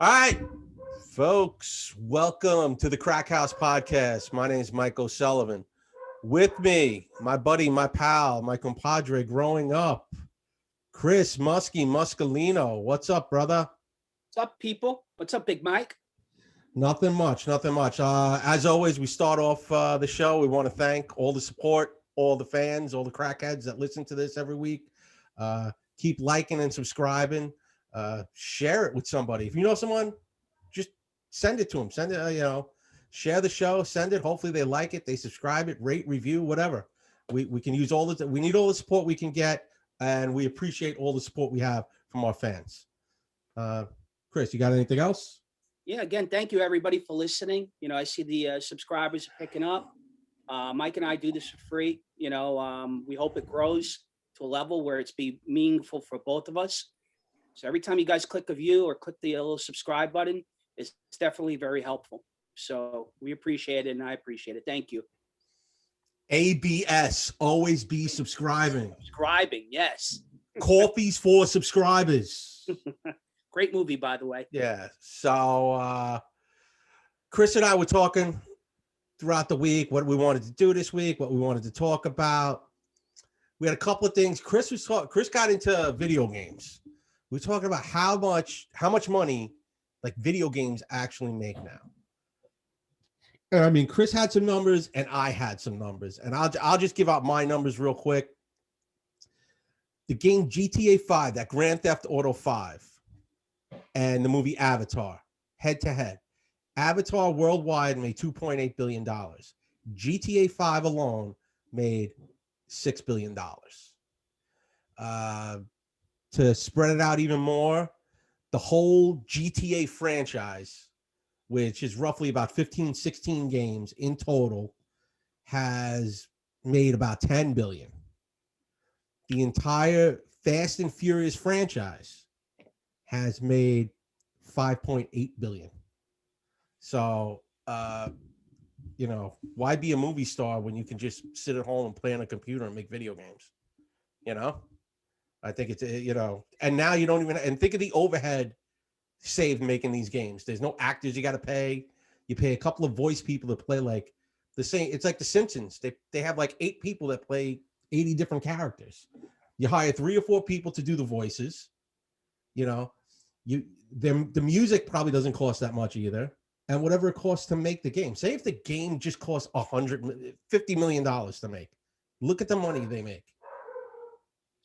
All right, folks, welcome to the Crack House Podcast. My name is Mike O'Sullivan. With me, my buddy, my pal, my compadre growing up, Chris Muscalino. What's up, brother? What's up, people? What's up, Big Mike? Nothing much. As always, we start off the show. We want to thank all the support, all the fans, all the crackheads that listen to this every week. Keep liking and subscribing. Share it with somebody. If you know someone, just send it to them. Send it, share the show, send it. Hopefully they like it, they subscribe it, rate, review, whatever. We can use we need all the support we can get, and we appreciate all the support we have from our fans. Chris, you got anything else? Yeah, again, thank you everybody for listening. I see the subscribers are picking up. Mike and I do this for free. We hope it grows to a level where it's be meaningful for both of us. So every time you guys click a view or click the little subscribe button, it's definitely very helpful. So we appreciate it, and I appreciate it. Thank you. ABS, always be subscribing. Subscribing, yes. Coffees for subscribers. Great movie, by the way. Yeah. So Chris and I were talking throughout the week what we wanted to do this week, what we wanted to talk about. We had a couple of things. Chris got into video games. We're talking about how much money like video games actually make now. And I mean, Chris had some numbers and I had some numbers, and I'll just give out my numbers real quick. The game GTA 5, that Grand Theft Auto 5, and the movie Avatar, head to head. Avatar worldwide made $2.8 billion. GTA 5 alone made $6 billion. To spread it out even more, the whole GTA franchise, which is roughly about 15, 16 games in total, has made about $10 billion. The entire Fast and Furious franchise has made $5.8 billion. So, why be a movie star when you can just sit at home and play on a computer and make video games? I think it's, and now you don't even, and think of the overhead saved making these games. There's no actors you got to pay. You pay a couple of voice people to play like the same. It's like The Simpsons. They have like 8 people that play 80 different characters. You hire 3 or 4 people to do the voices. The music probably doesn't cost that much either. And whatever it costs to make the game. Say if the game just costs $50 million to make. Look at the money they make.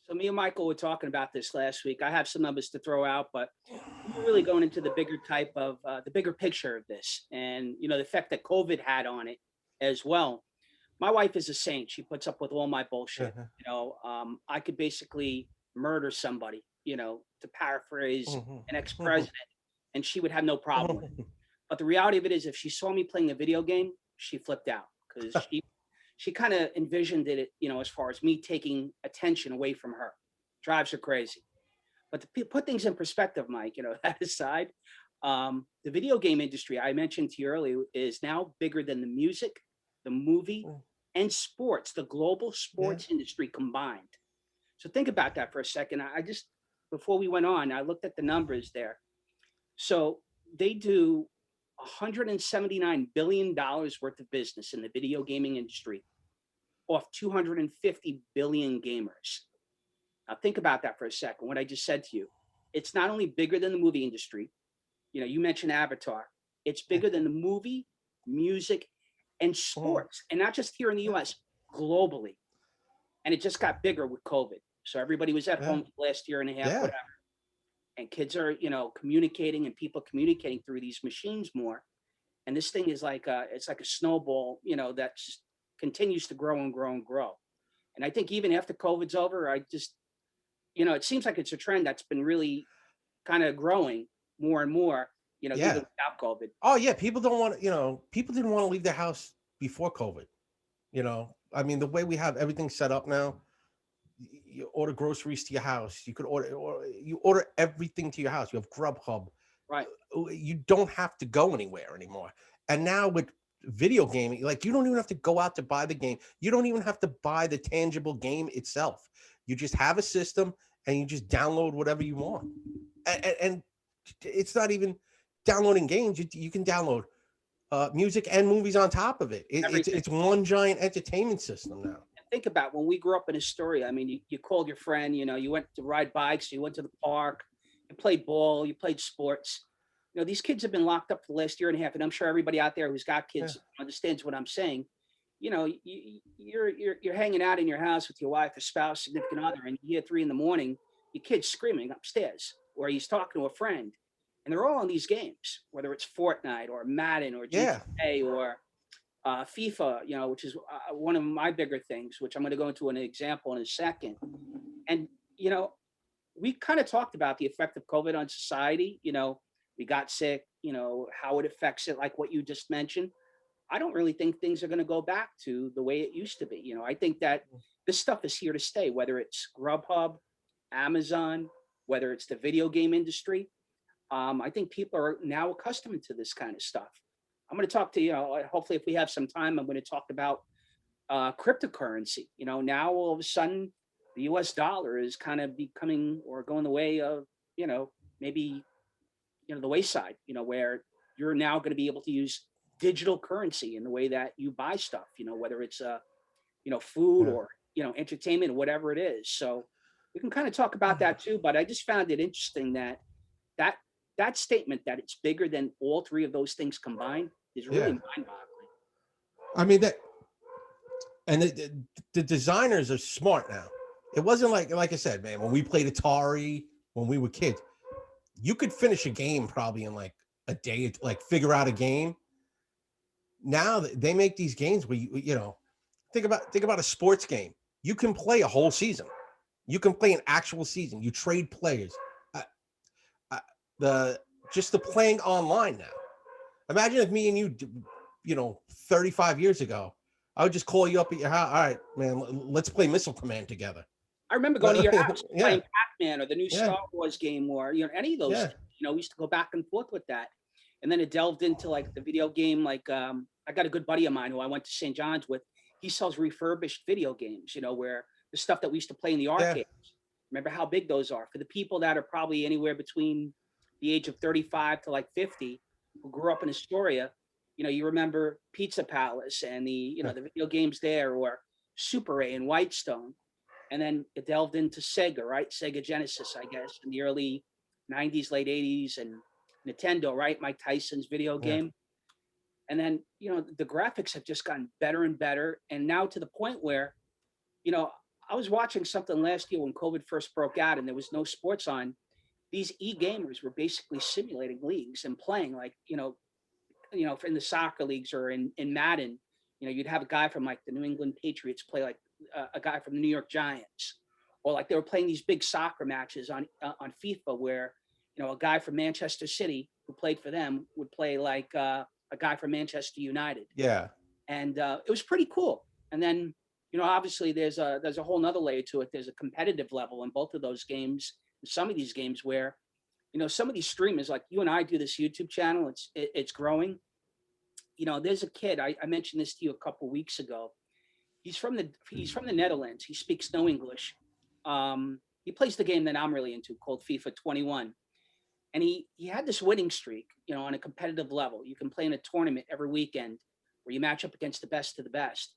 So me and Michael were talking about this last week. I have some numbers to throw out, but we're really going into the bigger type of the bigger picture of this, and the effect that COVID had on it as well. My wife is a saint. She puts up with all my bullshit. I could basically murder somebody, to paraphrase an ex-president, and she would have no problem with it. But the reality of it is, if she saw me playing a video game, she flipped out, because she kind of envisioned it, as far as me taking attention away from her. Drives her crazy. But to put things in perspective, Mike, that aside, the video game industry I mentioned to you earlier is now bigger than the music, the movie, and sports, the global sports industry combined. So think about that for a second. Before we went on, I looked at the numbers there. So they do $179 billion worth of business in the video gaming industry off 250 billion gamers. Now think about that for a second, what I just said to you. It's not only bigger than the movie industry. You mentioned Avatar. It's bigger than the movie, music, and sports. And not just here in the US, globally. And it just got bigger with COVID. So everybody was at home last year and a half, whatever. And kids are, communicating, and people communicating through these machines more. And this thing is like it's like a snowball, that just continues to grow and grow and grow. And I think even after COVID's over, it seems like it's a trend that's been really kind of growing more and more, even without COVID. Oh yeah. People don't want, people didn't want to leave their house before COVID. I mean, the way we have everything set up now, you order groceries to your house. You could order everything to your house. You have Grubhub. Right. You don't have to go anywhere anymore. And now with video gaming, like, you don't even have to go out to buy the game. You don't even have to buy the tangible game itself. You just have a system and you just download whatever you want. And it's not even, downloading games, you can download music and movies on top of it. It's one giant entertainment system now. Think about when we grew up in Astoria. I mean, you called your friend, you went to ride bikes, you went to the park, you played ball, you played sports. These kids have been locked up for the last year and a half, and I'm sure everybody out there who's got kids understands what I'm saying. You're hanging out in your house with your wife or spouse, significant other, and you hear 3 a.m, your kid's screaming upstairs, or he's talking to a friend, and they're all on these games, whether it's Fortnite or Madden or GTA or FIFA, which is one of my bigger things, which I'm going to go into an example in a second. And, we kind of talked about the effect of COVID on society. We got sick, how it affects it, like what you just mentioned. I don't really think things are going to go back to the way it used to be. I think that this stuff is here to stay, whether it's Grubhub, Amazon, whether it's the video game industry. I think people are now accustomed to this kind of stuff. I'm going to talk to hopefully if we have some time, I'm going to talk about cryptocurrency. Now all of a sudden the US dollar is kind of becoming or going the way of, maybe, the wayside, where you're now going to be able to use digital currency in the way that you buy stuff, whether it's, food or, entertainment, whatever it is. So we can kind of talk about that too, but I just found it interesting that statement that it's bigger than all 3 of those things combined is really mind-boggling. I mean the designers are smart now. It wasn't like I said, man, when we played Atari when we were kids, you could finish a game probably in like a day, like figure out a game. Now they make these games where think about a sports game. You can play a whole season. You can play an actual season. You trade players. Just the playing online now. Imagine if me and you, 35 years ago, I would just call you up at your house. All right, man, let's play Missile Command together. I remember going to your house playing Pac-Man or the new Star Wars game or any of those. Things. We used to go back and forth with that, and then it delved into like the video game. Like I got a good buddy of mine who I went to St. John's with. He sells refurbished video games. Where the stuff that we used to play in the arcades. Remember how big those are for the people that are probably anywhere between the age of 35 to like 50 who grew up in Astoria. You remember Pizza Palace and the the video games there, or Super A and Whitestone. And then it delved into Sega, right? Sega Genesis, I guess, in the early 90s, late 80s, and Nintendo, right? Mike Tyson's video game. And then, the graphics have just gotten better and better. And now to the point where, I was watching something last year when COVID first broke out and there was no sports on. These e-gamers were basically simulating leagues and playing like, in the soccer leagues or in Madden, you'd have a guy from like the New England Patriots play like a guy from the New York Giants, or like they were playing these big soccer matches on FIFA where, a guy from Manchester City who played for them would play like a guy from Manchester United. Yeah. And it was pretty cool. And then, obviously there's a whole nother layer to it. There's a competitive level in both of those games. Some of these games where, some of these streamers, like you and I do this YouTube channel, it's growing. There's a kid, I mentioned this to you a couple of weeks ago. He's from the Netherlands. He speaks no English. He plays the game that I'm really into called FIFA 21. And he had this winning streak, on a competitive level. You can play in a tournament every weekend where you match up against the best of the best.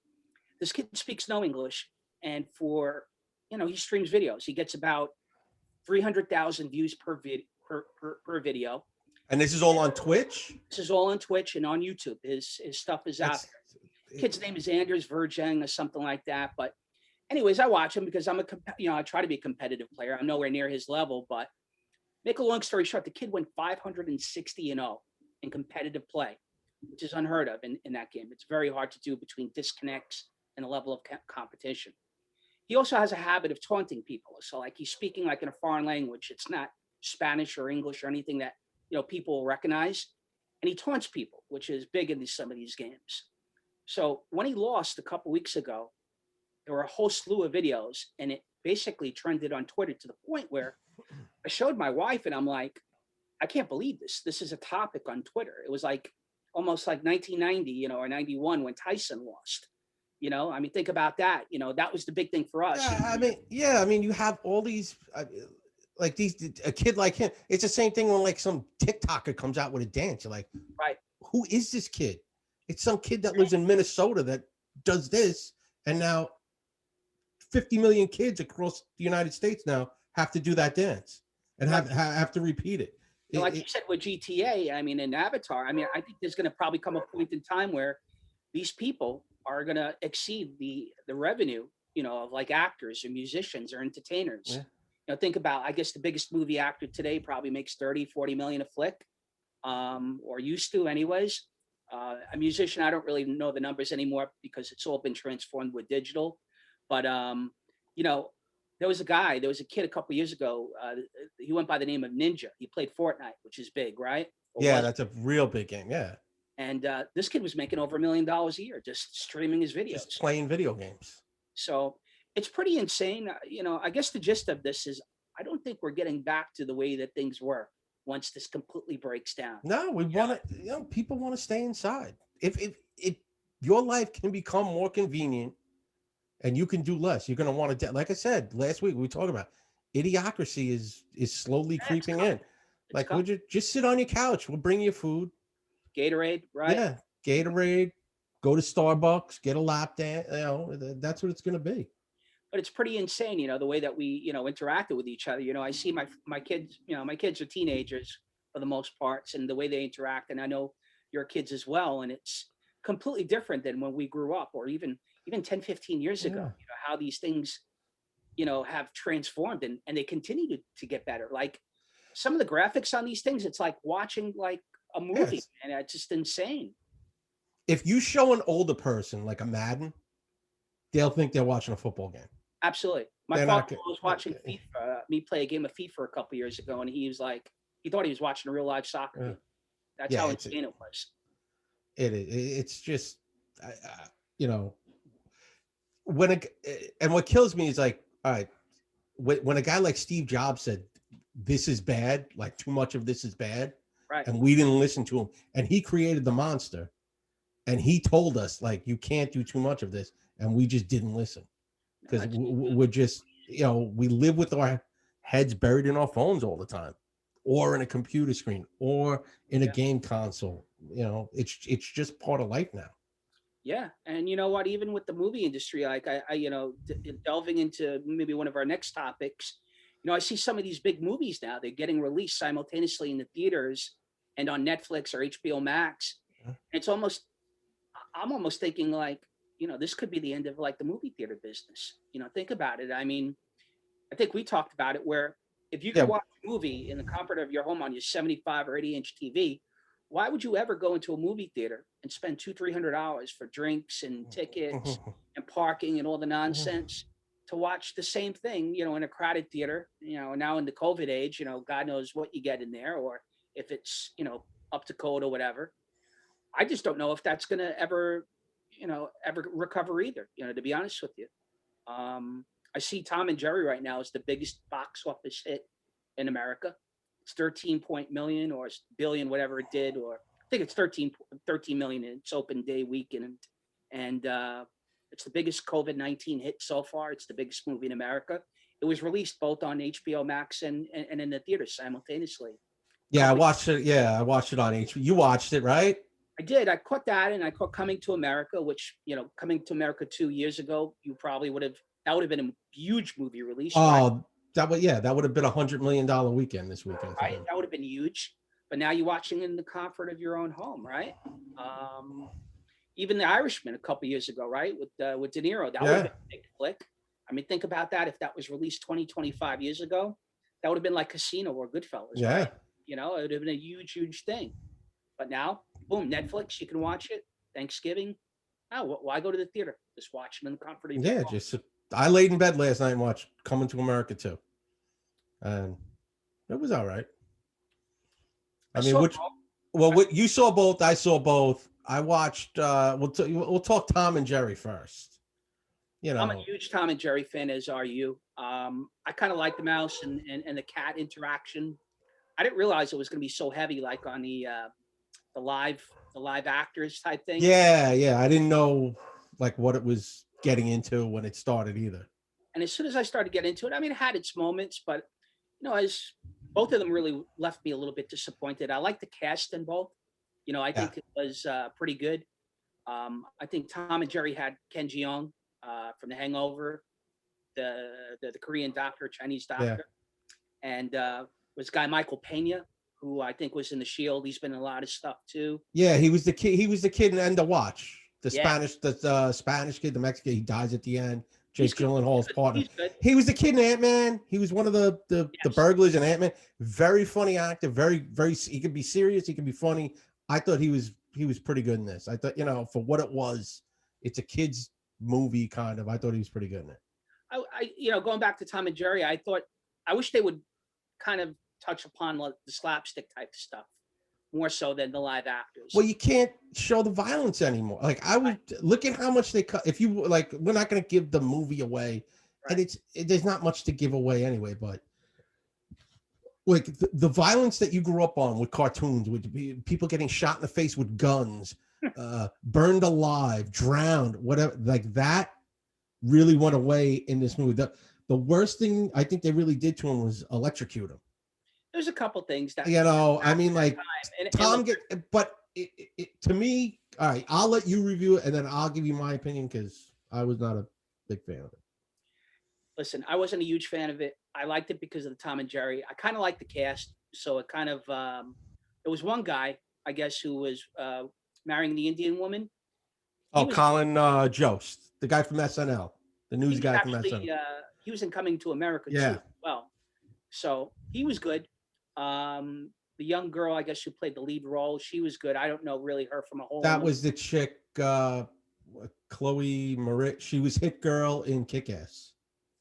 This kid speaks no English. And he streams videos. He gets about 300,000 views per video. And this is all on Twitch? This is all on Twitch and on YouTube. His stuff is out there. Kid's name is Anders Verjeng or something like that. But anyways, I watch him because I try to be a competitive player. I'm nowhere near his level, but make a long story short, the kid went 560-0 in competitive play, which is unheard of in that game. It's very hard to do between disconnects and a level of competition. He also has a habit of taunting people. So like he's speaking like in a foreign language. It's not Spanish or English or anything that, people will recognize. And he taunts people, which is big in some of these games. So when he lost a couple weeks ago, there were a whole slew of videos, and it basically trended on Twitter to the point where I showed my wife and I'm like, I can't believe this. This is a topic on Twitter. It was like almost like 1990, or 91 when Tyson lost. Think about that. That was the big thing for us. Yeah, I mean, you have all these, like a kid like him. It's the same thing when like some TikToker comes out with a dance. You're like, Right. who is this kid? It's some kid that lives in Minnesota that does this, and now 50 million kids across the United States now have to do that dance and have to repeat it. Like you said with GTA, I mean, in Avatar, I mean, I think there's going to probably come a point in time where these people are going to exceed the revenue, of like actors or musicians or entertainers. Yeah. Think about, I guess the biggest movie actor today probably makes 30, 40 million a flick, or used to anyways. A musician, I don't really know the numbers anymore because it's all been transformed with digital. But, there was a kid a couple years ago. He went by the name of Ninja. He played Fortnite, which is big, right? Yeah, that's a real big game. Yeah. And this kid was making over $1 million a year just streaming his videos, just playing video games. So it's pretty insane. I guess the gist of this is I don't think we're getting back to the way that things were once this completely breaks down. No, we want to. People want to stay inside. If your life can become more convenient and you can do less, you're going to want to. Like I said last week, we talked about idiocracy is slowly creeping in. Like, would you just sit on your couch? We'll bring you food. Gatorade, right? Yeah, Gatorade. Go to Starbucks, get a lap dance. That's what it's going to be. But it's pretty insane, the way that we, interacted with each other. I see my kids, my kids are teenagers for the most parts, and the way they interact. And I know your kids as well. And it's completely different than when we grew up, or even 10, 15 years ago, how these things, have transformed and they continue to get better. Like some of the graphics on these things, it's like watching like a movie, and it's just insane. If you show an older person like a Madden, they'll think they're watching a football game. Absolutely. My father was watching FIFA, me play a game of FIFA a couple years ago, and he was like, he thought he was watching a real live soccer game. That's how insane it was. It is. It's just, and what kills me is like, all right, when a guy like Steve Jobs said, this is bad, like too much of this is bad, right? And we didn't listen to him, and he created the monster, and he told us like, you can't do too much of this, and we just didn't listen because we're just, we live with our heads buried in our phones all the time, or in a computer screen, or in a game console. It's just part of life now. Yeah, and you know what? Even with the movie industry, like I delving into maybe one of our next topics, I see some of these big movies now. They're getting released simultaneously in the theaters and on Netflix or HBO Max. And I'm almost thinking like, this could be the end of like the movie theater business. Think about it. I mean, I think we talked about it where if you can watch a movie in the comfort of your home on your 75 or 80-inch TV, why would you ever go into a movie theater and spend $200-$300 for drinks and tickets and parking and all the nonsense to watch the same thing, in a crowded theater, now in the COVID age, God knows what you get in there, or if it's, up to code or whatever. I just don't know if that's going to ever recover either, to be honest with you. I see Tom and Jerry right now is the biggest box office hit in America. It's 13 million or billion, whatever it did, or I think it's 13 million in its open day weekend. And it's the biggest COVID-19 hit so far. It's the biggest movie in America. It was released both on HBO Max and in the theaters simultaneously. Yeah, I watched it. Yeah, I watched it on HBO. You watched it, right? I did. I caught that, and I caught Coming to America, which, Coming to America 2 years ago, you probably that would have been a huge movie release. Oh, that would have been $100 million weekend this weekend. Right, that would have been huge. But now you're watching in the comfort of your own home, right? Even The Irishman a couple years ago, right, with De Niro, that would have been a big flick. I mean, think about that. If that was released 25 years ago, that would have been like Casino or Goodfellas. Yeah, right? It would have been a huge thing. But now, boom, Netflix, you can watch it. Thanksgiving, why go to the theater? Just watch it in the comfort of your home. I laid in bed last night and watched Coming to America 2. And it was all right. I mean, what you saw both, I saw both. I watched. We'll talk Tom and Jerry first. I'm a huge Tom and Jerry fan, as are you. I kind of like the mouse and the cat interaction. I didn't realize it was going to be so heavy, like on the live actors type thing. Yeah. I didn't know like what it was getting into when it started either. And as soon as I started getting into it, I mean, it had its moments, but As both of them really left me a little bit disappointed. I like the cast in both. I Yeah, think it was pretty good. I think Tom and Jerry had Ken Jeong from The Hangover, the Korean doctor, Chinese yeah, doctor, and was guy Michael Pena, who I think was in The Shield. He's been in a lot of stuff too. yeah. He was the kid. He was the kid in End of Watch. Yeah, The Spanish kid, the Mexican. He dies at the end. he's Jake good. Gyllenhaal's partner. He's good. He was the kid in Ant-Man. He was one of the Yes. burglars in Ant-Man. Very funny actor. Very. He could be serious. He could be funny. I thought he was pretty good in this. I thought for what it was, it's a kids movie kind of. I thought he was pretty good in it. Going back to Tom and Jerry, I wish they would kind of touch upon like the slapstick type stuff more so than the live actors. Well, you can't show the violence anymore. Like I would look at how much they cut. If you like, we're not going to give the movie away, Right. and there's not much to give away anyway. But like the violence that you grew up on with cartoons, would be people getting shot in the face with guns, burned alive, drowned, whatever, like that really went away in this movie. The worst thing I think they really did to him was electrocute him. There's a couple things that I mean, like Tom but to me, all right, I'll let you review it and then I'll give you my opinion because I was not a big fan of it. Listen, I wasn't a huge fan of it. I liked it because of the Tom and Jerry. I kind of liked the cast, so it kind of there was one guy, I guess, who was marrying the Indian woman. Colin Jost, the guy from SNL, the news guy from SNL. He was in Coming to America too. Well, so he was good. The young girl, I guess, who played the lead role, she was good. I don't know really her from a whole. That was the chick, Chloe Moretz. She was Hit Girl in Kick-Ass.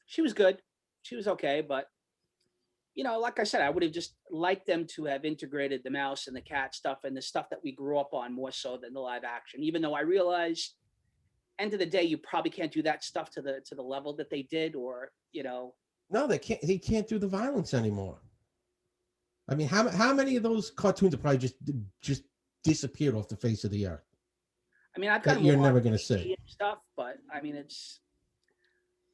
She was good. She was okay, but like I said, I would have just liked them to have integrated the mouse and the cat stuff and the stuff that we grew up on more so than the live action. Even though I realize, end of the day, you probably can't do that stuff to the level that they did, or No, they can't. They can't do the violence anymore. I mean, how many of those cartoons have probably just disappeared off the face of the earth? I mean, I've got you're never going to see stuff, but I mean,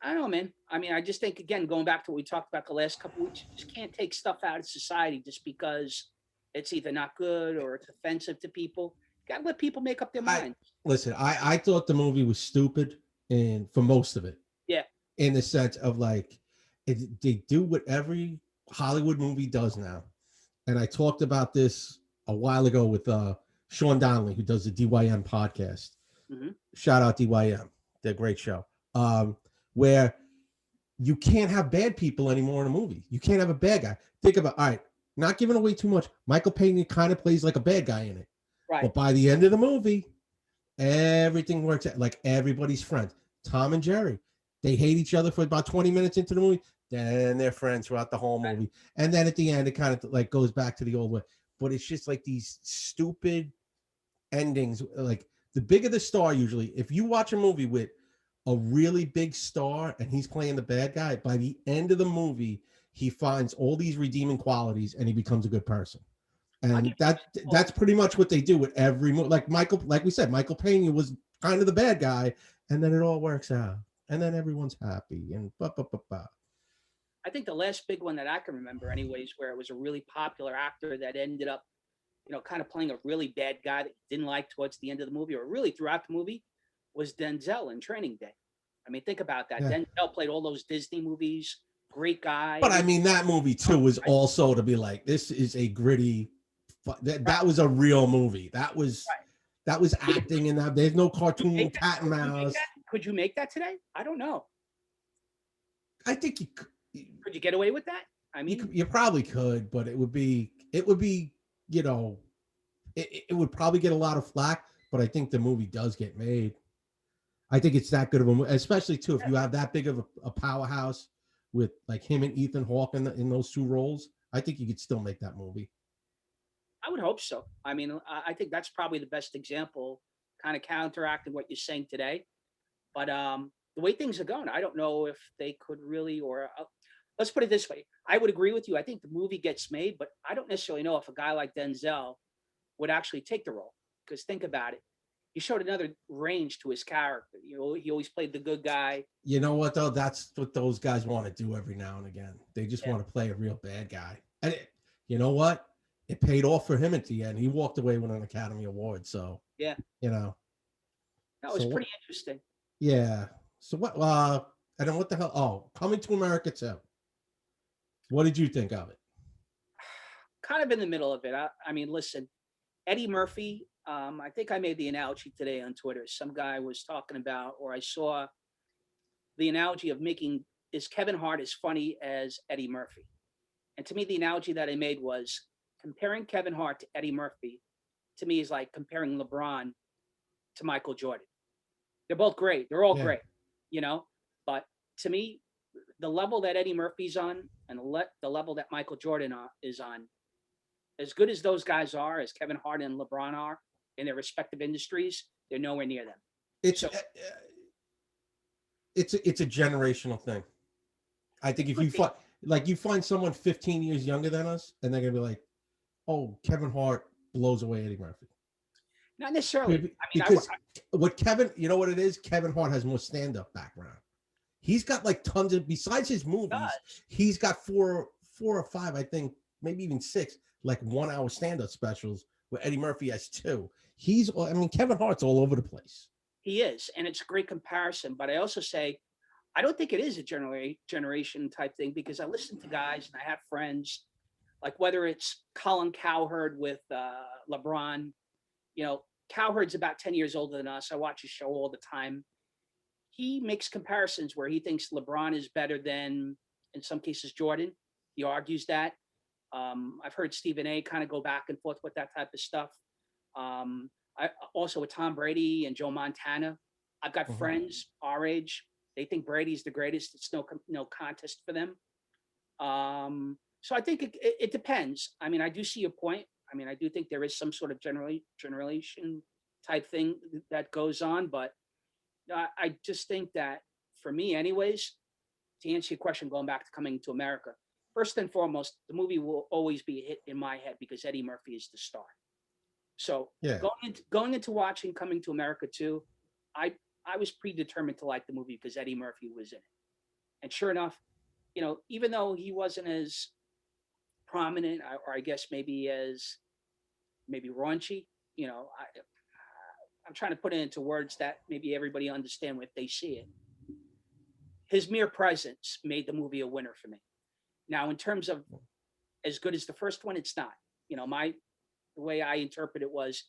I don't know, man. I mean, I just think, again, going back to what we talked about the last couple of weeks, you just can't take stuff out of society just because it's either not good or it's offensive to people. You got to let people make up their minds. Listen, I thought the movie was stupid, and for most of it, yeah, in the sense of like, they do what every Hollywood movie does now. And I talked about this a while ago with Sean Donnelly, who does the DYM podcast. Mm-hmm. Shout out DYM. They're a great show. Where you can't have bad people anymore in a movie. You can't have a bad guy. Think about, all right, not giving away too much. Michael Pena kind of plays like a bad guy in it. Right. But by the end of the movie, everything works out. Like everybody's friends. Tom and Jerry, they hate each other for about 20 minutes into the movie. Then they're friends throughout the whole movie. And then at the end, it kind of like goes back to the old way. But it's just like these stupid endings. Like the bigger the star, usually, if you watch a movie with a really big star and he's playing the bad guy, by the end of the movie, he finds all these redeeming qualities and he becomes a good person. And that's pretty much what they do with every movie. Like we said, Michael Pena was kind of the bad guy, and then it all works out. And then everyone's happy and I think the last big one that I can remember anyways, where it was a really popular actor that ended up, kind of playing a really bad guy that you didn't like towards the end of the movie or really throughout the movie, was Denzel in Training Day. I mean, think about that. Yeah. Denzel played all those Disney movies, great guy. But I mean, that movie too was also to be like, this is a gritty, that was a real movie. That was acting, and there's no cartoon cat and mouse. Could you make that today? I don't know. I think could you get away with that? I mean, you probably could, but it would be, it would probably get a lot of flack, but I think the movie does get made. I think it's that good of a movie, especially too, if you have that big of a powerhouse with like him and Ethan Hawke in those two roles. I think you could still make that movie. I would hope so. I mean, I think that's probably the best example, kind of counteracting what you're saying today. But the way things are going, I don't know if they could really, or let's put it this way. I would agree with you. I think the movie gets made, but I don't necessarily know if a guy like Denzel would actually take the role. Because think about it. he showed another range to his character. You know, he always played the good guy. You know what though? That's what those guys want to do every now and again. They just Yeah. want to play a real bad guy. And you know what? It paid off for him at the end. He walked away with an Academy Award. So Yeah, you know. that was pretty interesting. Yeah. So what? And then what the hell? Oh, Coming to America too. What did you think of it? Kind of in the middle of it. I mean, listen, Eddie Murphy. I think I made the analogy today on Twitter. Some guy was talking about, or I saw the analogy of making is Kevin Hart as funny as Eddie Murphy. And to me, the analogy that I made was comparing Kevin Hart to Eddie Murphy. To me, is like comparing LeBron to Michael Jordan. They're both great. They're all great, you know. But to me, the level that Eddie Murphy's on and the level that Michael Jordan is on, as good as those guys are, as Kevin Hart and LeBron are in their respective industries, they're nowhere near them. It's a generational thing. I think if you find someone 15 years younger than us, and they're gonna be like, "Oh, Kevin Hart blows away Eddie Murphy." Not necessarily. Because what Kevin, you know what it is? Kevin Hart has more stand-up background. He's got like tons of, besides his movies, he's got four or five, I think, maybe even six, like 1 hour stand-up specials where Eddie Murphy has two. Kevin Hart's all over the place. He is, and it's a great comparison. But I also say, I don't think it is a generation type thing, because I listen to guys and I have friends, like whether it's Colin Cowherd with LeBron. You know, Cowherd's about 10 years older than us. I watch his show all the time. He makes comparisons where he thinks LeBron is better than, in some cases, Jordan. He argues that. I've heard Stephen A. kind of go back and forth with that type of stuff. I also with Tom Brady and Joe Montana. I've got friends our age. They think Brady's the greatest. It's no contest for them. So I think it depends. I mean, I do see your point. I mean, I do think there is some sort of generation type thing that goes on, but I just think that for me anyways, to answer your question, going back to Coming to America, first and foremost, the movie will always be a hit in my head because Eddie Murphy is the star. So going into watching Coming to America 2, I was predetermined to like the movie because Eddie Murphy was in it. And sure enough, you know, even though he wasn't as prominent, or I guess maybe raunchy, you know, I'm trying to put it into words that maybe everybody understand if they see it. His mere presence made the movie a winner for me. Now, in terms of as good as the first one, it's not. You know, the way I interpret it was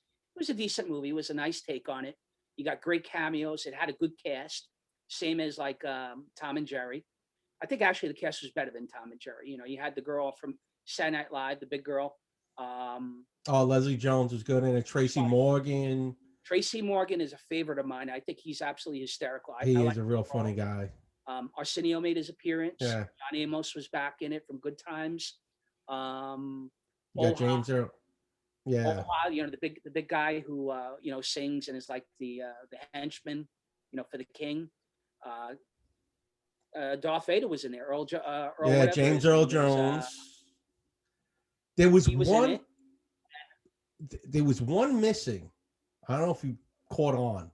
a decent movie. It was a nice take on it. You got great cameos. It had a good cast, same as like Tom and Jerry. I think actually the cast was better than Tom and Jerry. You know, you had the girl from Saturday Night Live, the big girl. Leslie Jones was good in it. Tracy Morgan. Tracy Morgan is a favorite of mine. I think he's absolutely hysterical. He is a real funny guy. Arsenio made his appearance. Yeah. John Amos was back in it from Good Times. You got James Earl. Yeah. You know, the big guy who you know, sings and is like the henchman, you know, for the king. Darth Vader was in there. Earl James Earl Jones. There was one. There was one missing. I don't know if you caught on.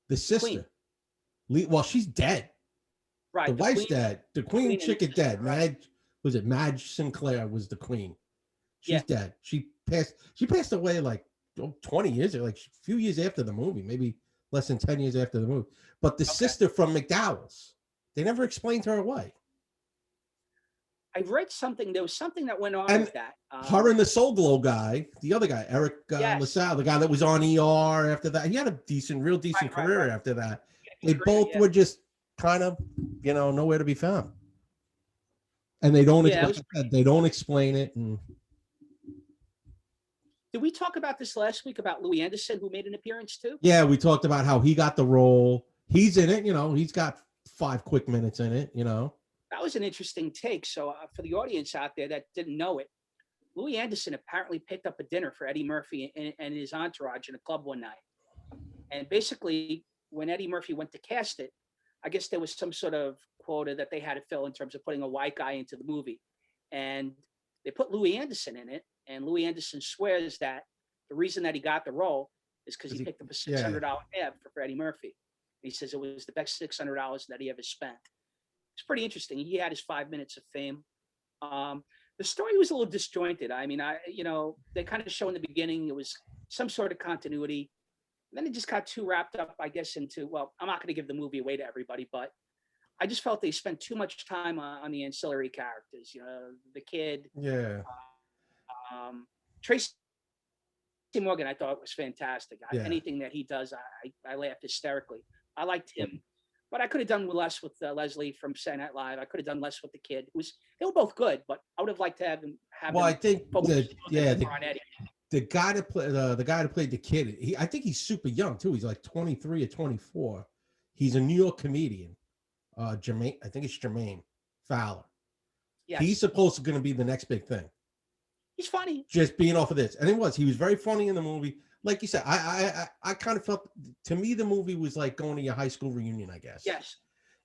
The sister. Well, she's dead. Right. The wife's dead. The queen chick is dead. Madge Sinclair was the queen. She's dead. She passed away like 20 years ago, like a few years after the movie, maybe less than 10 years after the movie. But the sister from McDowell's, they never explained her away. I read something. There was something that went on with that. Her and the Soul Glow guy, the other guy, Eric LaSalle, the guy that was on ER after that. He had a real decent career after that. They both were just kind of, you know, nowhere to be found. And they don't, they don't explain it. And did we talk about this last week about Louie Anderson, who made an appearance too? Yeah, we talked about how he got the role. He's in it, you know, he's got 5 quick minutes in it, you know. That was an interesting take. So for the audience out there that didn't know it, Louie Anderson apparently picked up a dinner for Eddie Murphy and his entourage in a club one night. And basically, when Eddie Murphy went to cast it, I guess there was some sort of quota that they had to fill in terms of putting a white guy into the movie. And they put Louie Anderson in it. And Louie Anderson swears that the reason that he got the role is because he picked up a $600 tab for Eddie Murphy. He says it was the best $600 that he ever spent. It's pretty interesting. He had his 5 minutes of fame. The story was a little disjointed. I mean, they kind of show in the beginning it was some sort of continuity. And then it just got too wrapped up, I guess, into, well, I'm not going to give the movie away to everybody, but I just felt they spent too much time on the ancillary characters. The kid. Yeah. Tracy Morgan, I thought was fantastic. Anything that he does, I laughed hysterically. I liked him, but I could have done less with Leslie from Saturday Night Live. I could have done less with the kid. They were both good, but I would have liked to have him. Well, I think the guy that played the kid, I think he's super young too. He's like 23 or 24. He's a New York comedian. Jermaine, I think it's Jermaine Fowler. Yes. He's supposed to going to be the next big thing. He's funny. Just being off of this. And he was very funny in the movie. Like you said, I kind of felt, to me, the movie was like going to your high school reunion, I guess. Yes.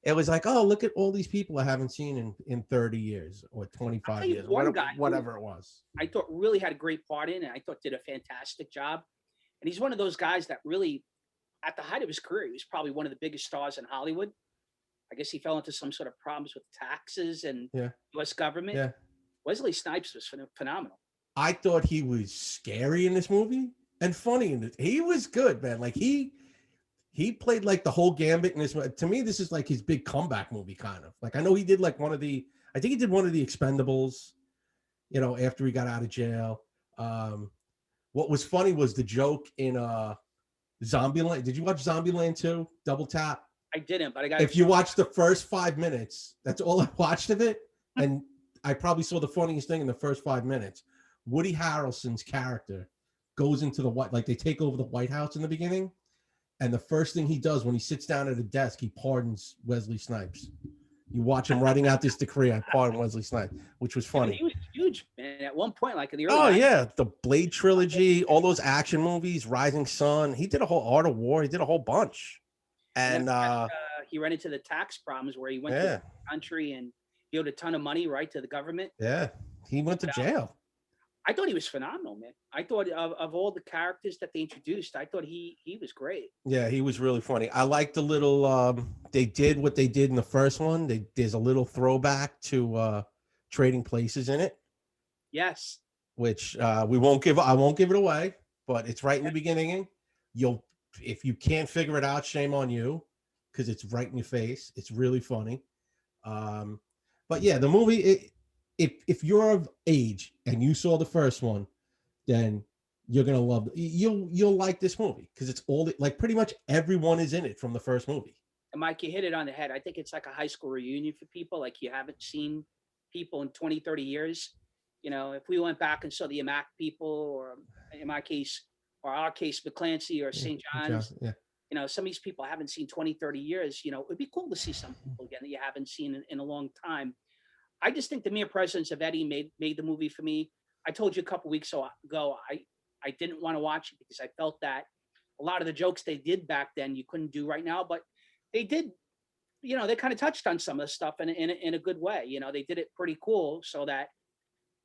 It was like, oh, look at all these people I haven't seen in 30 years or 25 years, whatever it was. I thought really had a great part in it. I thought did a fantastic job. And he's one of those guys that really, at the height of his career, he was probably one of the biggest stars in Hollywood. I guess he fell into some sort of problems with taxes and U.S. government. Yeah. Wesley Snipes was phenomenal. I thought he was scary in this movie and funny in it. He was good, man. Like he played like the whole gambit in this. To me, this is like his big comeback movie, kind of. Like I know he did like I think he did one of the Expendables, after he got out of jail. What was funny was the joke in Zombieland. Did you watch Zombieland 2? Double Tap? I didn't, but I got. If you watch the first 5 minutes, that's all I watched of it, and I probably saw the funniest thing in the first 5 minutes. Woody Harrelson's character goes into they take over the White House in the beginning, and the first thing he does when he sits down at a desk, he pardons Wesley Snipes. You watch him writing out this decree on pardon Wesley Snipes, which was funny. He was huge, man. At one point, like in the early. Oh 90s. Yeah, the Blade trilogy, all those action movies, Rising Sun. He did a whole Art of War. He did a whole bunch. And he ran into the tax problems where he went to the country and he owed a ton of money, right, to the government. Yeah, he went to jail. I thought he was phenomenal, man. I thought of all the characters that they introduced, I thought he was great. Yeah, he was really funny. I like the little they did what they did in the first one. There's a little throwback to Trading Places in it. Yes. Which I won't give it away, but it's right in the beginning. If you can't figure it out, shame on you, because it's right in your face. It's really funny. But yeah, the movie, if you're of age and you saw the first one, then you're gonna love it. You'll like this movie because it's all like pretty much everyone is in it from the first movie. And Mike, you hit it on the head. I think it's like a high school reunion for people. Like you haven't seen people in 20, 30 years. If we went back and saw the AMAC people, or in my case, or our case, McClancy or St. John's, some of these people I haven't seen 20, 30 years, it'd be cool to see some people again that you haven't seen in a long time. I just think the mere presence of Eddie made the movie for me. I told you a couple weeks ago, I didn't want to watch it because I felt that a lot of the jokes they did back then, you couldn't do right now, but they did, they kind of touched on some of the stuff in a good way. They did it pretty cool so that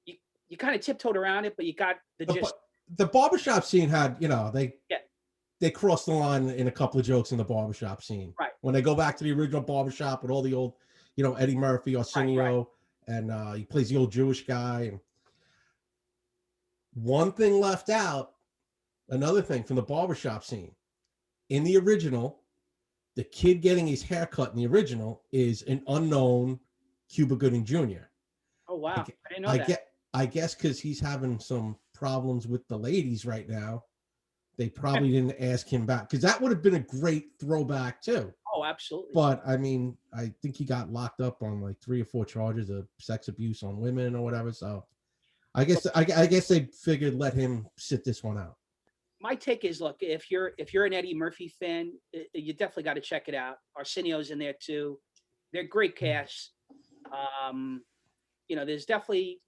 you kind of tiptoed around it, but you got the gist. The barbershop scene had, they crossed the line in a couple of jokes in the barbershop scene. Right. When they go back to the original barbershop with all the old, Eddie Murphy, Arsenio, and he plays the old Jewish guy. And one thing left out, another thing from the barbershop scene. In the original, the kid getting his haircut in the original is an unknown Cuba Gooding Jr. Oh, wow. I didn't know that. I guess because he's having some problems with the ladies right now, they probably didn't ask him back, because that would have been a great throwback too. Oh, absolutely. But I mean, I think he got locked up on like 3 or 4 charges of sex abuse on women or whatever. So I guess they figured let him sit this one out. My take is, look, if you're an Eddie Murphy fan, you definitely got to check it out. Arsenio's in there too. They're great casts. There's definitely,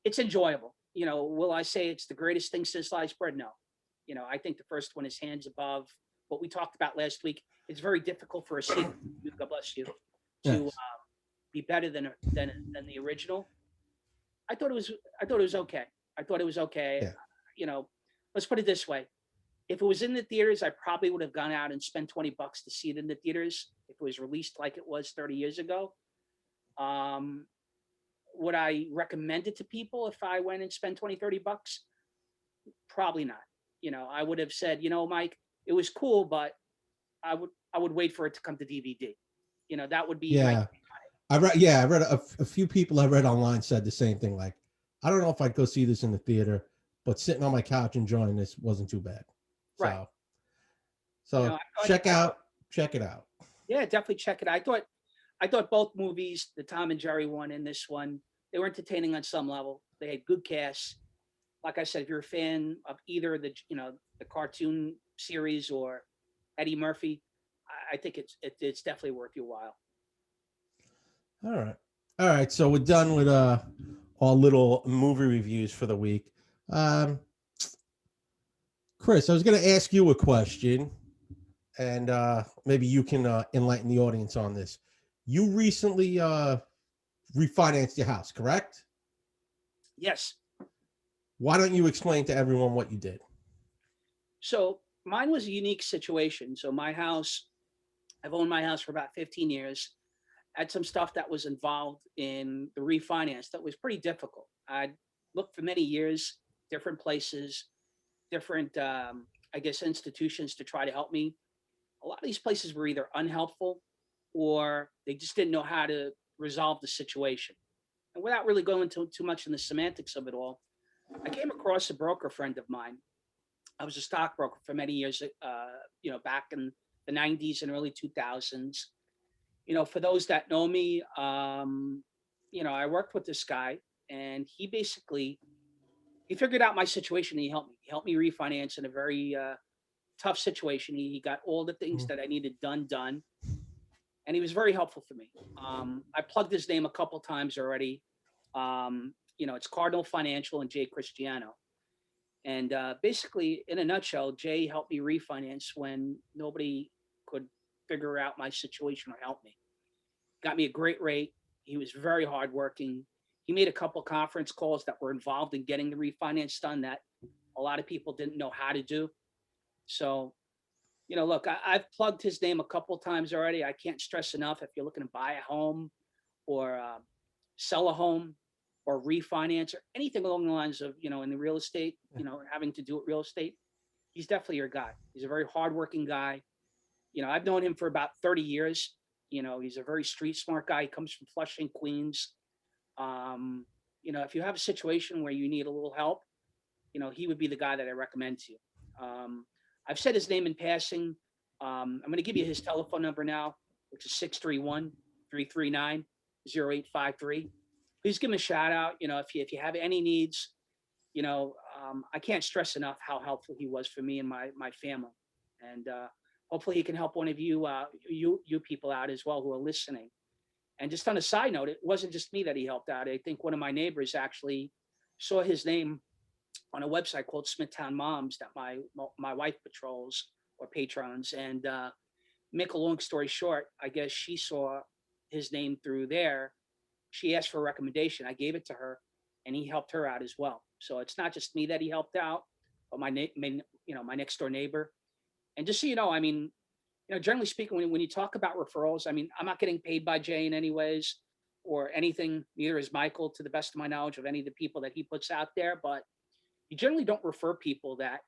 it's enjoyable. Will I say it's the greatest thing since sliced bread? No. I think the first one is hands above what we talked about last week. It's very difficult for a sequel, God bless you, to be better than the original. I thought it was okay. Yeah. Let's put it this way. If it was in the theaters, I probably would have gone out and spent $20 to see it in the theaters if it was released like it was 30 years ago. Um, would I recommend it to people if I went and spent 20, $30? Probably not. I would have said, Mike, it was cool, but I would wait for it to come to DVD. That would be my. Yeah. I read a few people I read online said the same thing. Like, I don't know if I'd go see this in the theater, but sitting on my couch enjoying this wasn't too bad. Right. So I check thought, it out. yeah, definitely check it. I thought both movies, the Tom and Jerry one and this one, they were entertaining on some level. They had good casts. Like I said, if you're a fan of either the cartoon series or Eddie Murphy, I think it's definitely worth your while. All right. So we're done with our little movie reviews for the week. Chris, I was going to ask you a question, and maybe you can enlighten the audience on this. You recently refinanced your house, correct? Yes. Why don't you explain to everyone what you did? So mine was a unique situation. So I've owned my house for about 15 years. Had some stuff that was involved in the refinance that was pretty difficult. I looked for many years, different places, different, institutions to try to help me. A lot of these places were either unhelpful or they just didn't know how to resolve the situation. And without really going too much in the semantics of it all, I came across a broker friend of mine. I was a stockbroker for many years, back in the 90s and early 2000s. For those that know me, I worked with this guy, and he figured out my situation. And he helped me. He helped me refinance in a very tough situation. He got all the things that I needed done, and he was very helpful for me. I plugged his name a couple times already. It's Cardinal Financial and Jay Cristiano. And basically, in a nutshell, Jay helped me refinance when nobody could figure out my situation or help me. Got me a great rate. He was very hardworking. He made a couple conference calls that were involved in getting the refinance done that a lot of people didn't know how to do. So, look, I've plugged his name a couple times already. I can't stress enough, if you're looking to buy a home or sell a home or refinance or anything along the lines of, in the real estate, having to do with real estate, he's definitely your guy. He's a very hardworking guy. I've known him for about 30 years. He's a very street smart guy. He comes from Flushing, Queens. If you have a situation where you need a little help, he would be the guy that I recommend to you. I've said his name in passing. I'm going to give you his telephone number now, which is 631-339-0853. Please give him a shout out. If you have any needs, I can't stress enough how helpful he was for me and my family. And hopefully he can help one of you people out as well who are listening. And just on a side note, it wasn't just me that he helped out. I think one of my neighbors actually saw his name on a website called Smithtown Moms that my wife patrols or patrons. And make a long story short, I guess she saw his name through there. She asked for a recommendation. I gave it to her, and he helped her out as well. So it's not just me that he helped out, but my next door neighbor. And just so you know, generally speaking, when you talk about referrals, I'm not getting paid by Jay in any ways or anything. Neither is Michael, to the best of my knowledge, of any of the people that he puts out there. But you generally don't refer people that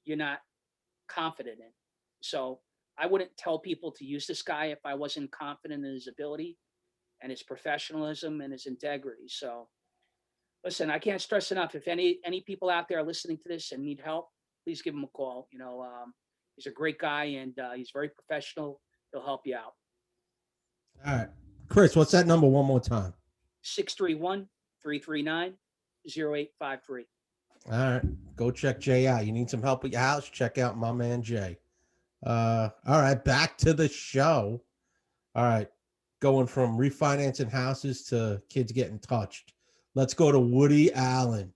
you're not confident in. So I wouldn't tell people to use this guy if I wasn't confident in his ability and his professionalism and his integrity. So listen, I can't stress enough, if any people out there are listening to this and need help, please give him a call. He's a great guy, and he's very professional. He'll help you out. All right. Chris, what's that number one more time? 631-339-0853. All right. Go check Jay out. You need some help with your house? Check out my man Jay. All right. Back to the show. All right. Going from refinancing houses to kids getting touched. Let's go to Woody Allen.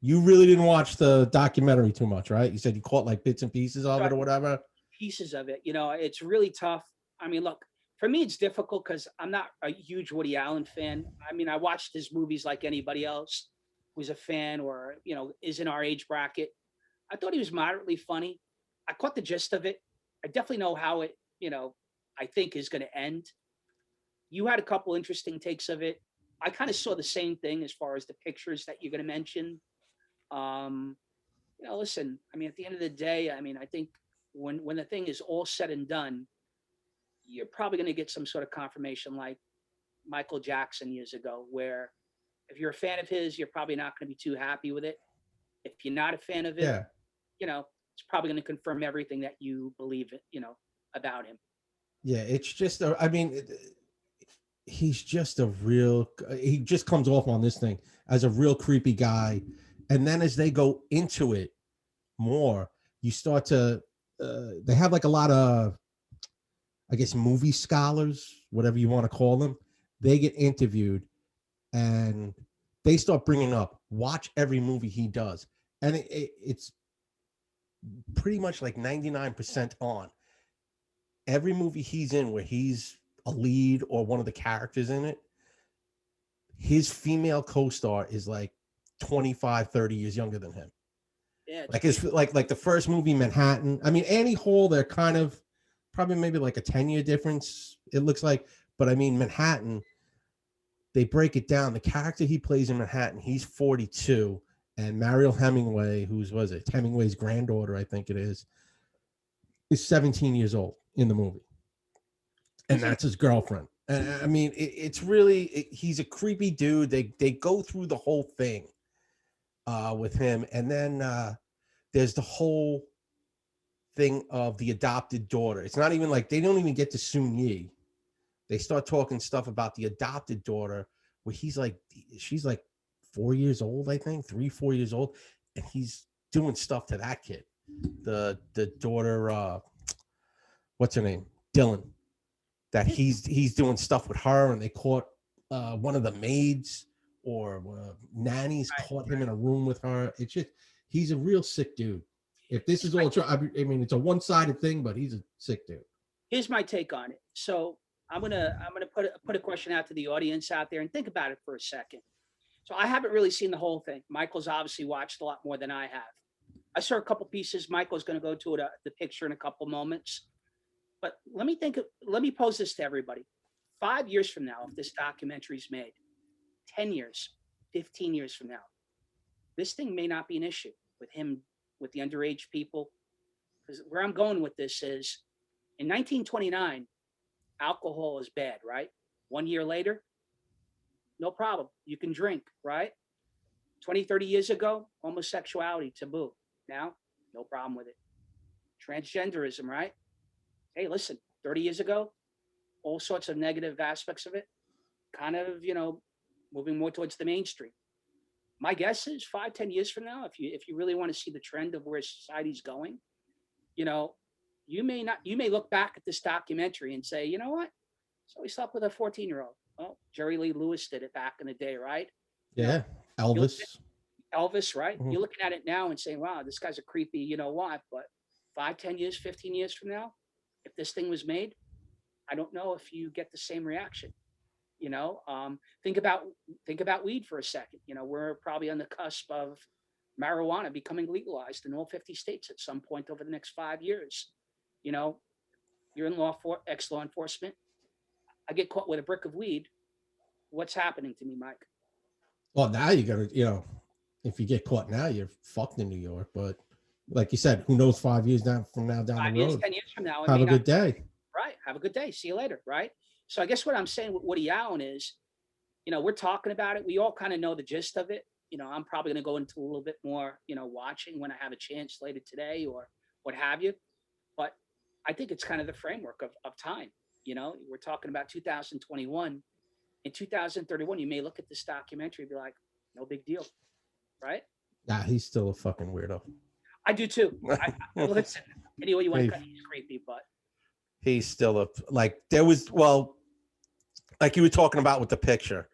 You really didn't watch the documentary too much, right? You said you caught like bits and pieces of it or whatever. Pieces of it. It's really tough. Look, for me, it's difficult because I'm not a huge Woody Allen fan. I watched his movies like anybody else who's a fan or, is in our age bracket. I thought he was moderately funny. I caught the gist of it. I definitely know how it, I think is going to end. You had a couple interesting takes of it. I kind of saw the same thing as far as the pictures that you're going to mention. Um, listen, I mean, at the end of the day, I mean, I think when the thing is all said and done, you're probably going to get some sort of confirmation like Michael Jackson years ago, where if you're a fan of his, you're probably not going to be too happy with it. If you're not a fan of it, Yeah. it's probably going to confirm everything that you believe, about him. Yeah. It's just, I mean, he's just he just comes off on this thing as a real creepy guy. And then as they go into it more, you start to, they have like a lot of, I guess, movie scholars, whatever you want to call them. They get interviewed and they start bringing up, watch every movie he does. And it's pretty much like 99% on. Every movie he's in where he's a lead or one of the characters in it, his female co-star is like 25, 30 years younger than him. Yeah. Like it's like the first movie, Manhattan. I mean, Annie Hall, they're kind of probably maybe like a 10-year difference, it looks like. But I mean, Manhattan, they break it down. The character he plays in Manhattan, he's 42. And Mariel Hemingway, Hemingway's granddaughter, I think it is 17 years old in the movie. And that's his girlfriend. And I mean, it's really, he's a creepy dude. They go through the whole thing with him. And then there's the whole thing of the adopted daughter. It's not even like, they don't even get to Soon Yi. They start talking stuff about the adopted daughter where she's like 4 years old, I think, 3-4 years old. And he's doing stuff to that kid. The daughter, what's her name? Dylan. That he's doing stuff with her, and they caught one of the maids or nannies caught him in a room with her. It's just, he's a real sick dude. If this is all true, I mean, it's a one-sided thing, but he's a sick dude. Here's my take on it. So I'm gonna put a question out to the audience out there and think about it for a second. So I haven't really seen the whole thing. Michael's obviously watched a lot more than I have. I saw a couple pieces. Michael's going to go to the picture in a couple moments. But let me pose this to everybody. 5 years from now, if this documentary is made, 10 years, 15 years from now, this thing may not be an issue with him, with the underage people. Because where I'm going with this is, in 1929, alcohol is bad, right? 1 year later, no problem. You can drink, right? 20, 30 years ago, homosexuality, taboo. Now, no problem with it. Transgenderism, right? Hey, listen, 30 years ago, all sorts of negative aspects of it, kind of, moving more towards the mainstream. My guess is 5, 10 years from now, if you really want to see the trend of where society's going, you may look back at this documentary and say, you know what? So he slept with a 14-year-old. Well, Jerry Lee Lewis did it back in the day, right? Yeah. Elvis, right? Mm-hmm. You're looking at it now and saying, wow, this guy's a creepy, you know what? But 5, 10 years, 15 years from now, if this thing was made, I don't know if you get the same reaction. Think about weed for a second. We're probably on the cusp of marijuana becoming legalized in all 50 states at some point over the next 5 years. You're in ex-law enforcement. I get caught with a brick of weed. What's happening to me, Mike? Well, now you gotta, if you get caught now, you're fucked in New York. But like you said, who knows 5 years from now down 5 the years, road. 10 years from now. Have a good day. Right. Have a good day. See you later. Right. So I guess what I'm saying with Woody Allen is, we're talking about it. We all kind of know the gist of it. I'm probably going to go into a little bit more, watching when I have a chance later today or what have you. But I think it's kind of the framework of time. We're talking about 2021. In 2031, you may look at this documentary and be like, no big deal. Right? Nah, he's still a fucking weirdo. I do too. Listen, anyway, you want to cut, he's creepy, but he's still like you were talking about with the picture.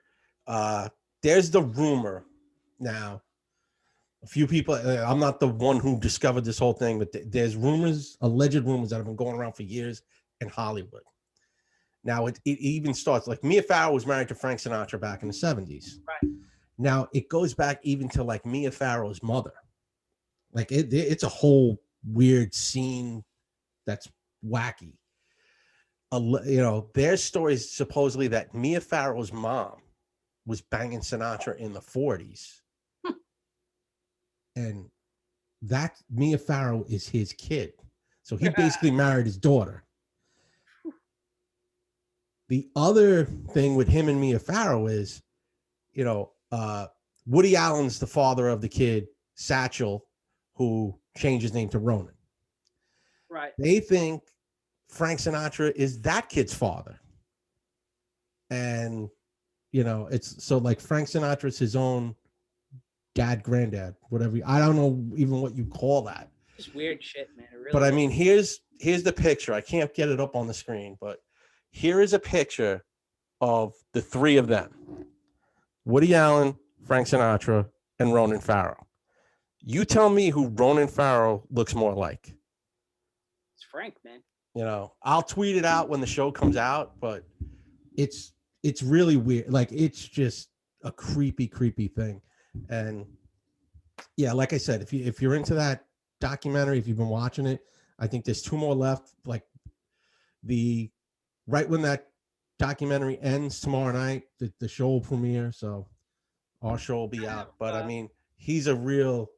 There's the rumor now. A few people, I'm not the one who discovered this whole thing, but there's alleged rumors that have been going around for years in Hollywood. Now it even starts like Mia Farrow was married to Frank Sinatra back in the 70s. Right. Now it goes back even to like Mia Farrow's mother. Like it's a whole weird scene that's wacky. There's stories supposedly that Mia Farrow's mom was banging Sinatra in the 40s. And that Mia Farrow is his kid. So he basically married his daughter. The other thing with him and Mia Farrow is, Woody Allen's the father of the kid, Satchel, who changed his name to Ronan. Right. They think Frank Sinatra is that kid's father. And, it's so like Frank Sinatra's his own dad, granddad, whatever. I don't know even what you call that. It's weird shit, man. It really but I mean, here's the picture. I can't get it up on the screen, but here is a picture of the three of them. Woody Allen, Frank Sinatra, and Ronan Farrow. You tell me who Ronan Farrow looks more like. It's Frank, man. I'll tweet it out when the show comes out, but it's really weird. Like, it's just a creepy thing. And yeah, like I said, if you're into that documentary, if you've been watching it, I think there's 2 more left. Like, right when that documentary ends tomorrow night, the show will premiere, so our show will be out. But I mean, he's a real,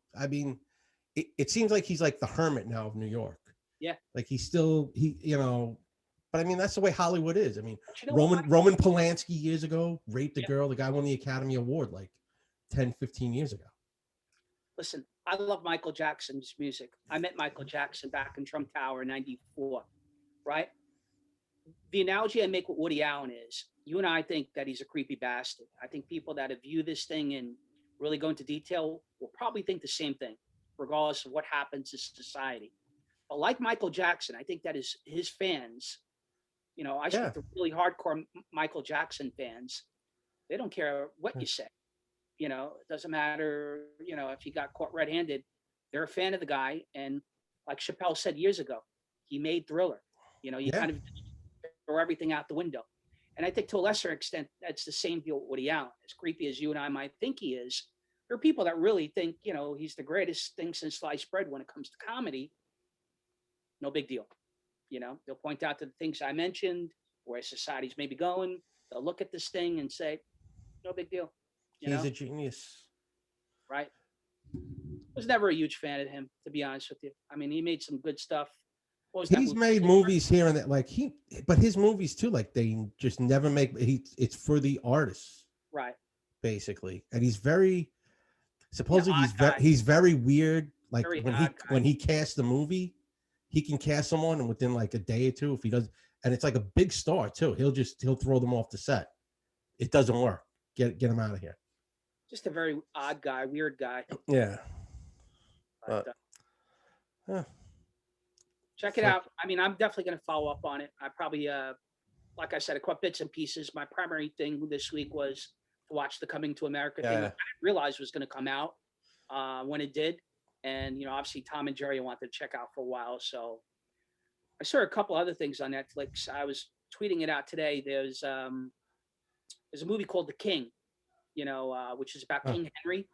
it seems like he's like the hermit now of New York. Yeah. Like but I mean, that's the way Hollywood is. I mean, Roman Polanski years ago raped a girl. The guy won the Academy Award like 10, 15 years ago. Listen, I love Michael Jackson's music. I met Michael Jackson back in Trump Tower in 94, right? The analogy I make with Woody Allen is, you and I think that he's a creepy bastard. I think people that have viewed this thing and really go into detail will probably think the same thing, regardless of what happens in society. But like Michael Jackson, I think that his fans, I speak to really hardcore Michael Jackson fans. They don't care what you say. It doesn't matter, if he got caught red-handed, they're a fan of the guy. And like Chappelle said years ago, he made Thriller. Kind of throw everything out the window. And I think to a lesser extent, that's the same deal with Woody Allen. As creepy as you and I might think he is, there are people that really think, he's the greatest thing since sliced bread when it comes to comedy. No big deal. They'll point out to the things I mentioned, where society's maybe going. They'll look at this thing and say, no big deal. He's a genius. Right. I was never a huge fan of him, to be honest with you. I mean, he made some good stuff. He's made movies here and there, but his movies too, like, they just never make. It's for the artists, right? Basically, and he's he's very weird. Like, when he casts the movie, he can cast someone and within like a day or two, if he does, and it's like a big star too. He'll throw them off the set. It doesn't work. Get him out of here. Just a very odd guy, weird guy. Yeah. Check it out. I mean, I'm definitely going to follow up on it. I probably, like I said, I caught bits and pieces. My primary thing this week was to watch the Coming to America thing. I didn't realize was going to come out when it did. And, obviously Tom and Jerry I wanted to check out for a while. So I saw a couple other things on Netflix. I was tweeting it out today. There's a movie called The King, which is about King Henry.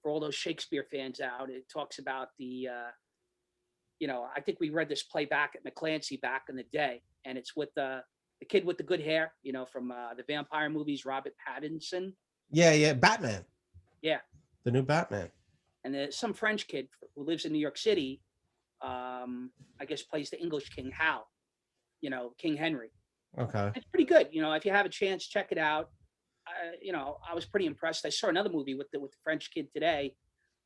For all those Shakespeare fans out, it talks about the, I think we read this play back at McClancy back in the day, and it's with the kid with the good hair, from the vampire movies, Robert Pattinson. Yeah, Batman. Yeah. The new Batman. And there's some French kid who lives in New York City, I guess plays the English King Hal, King Henry. Okay. It's pretty good. If you have a chance, check it out. I was pretty impressed. I saw another movie with the French kid today,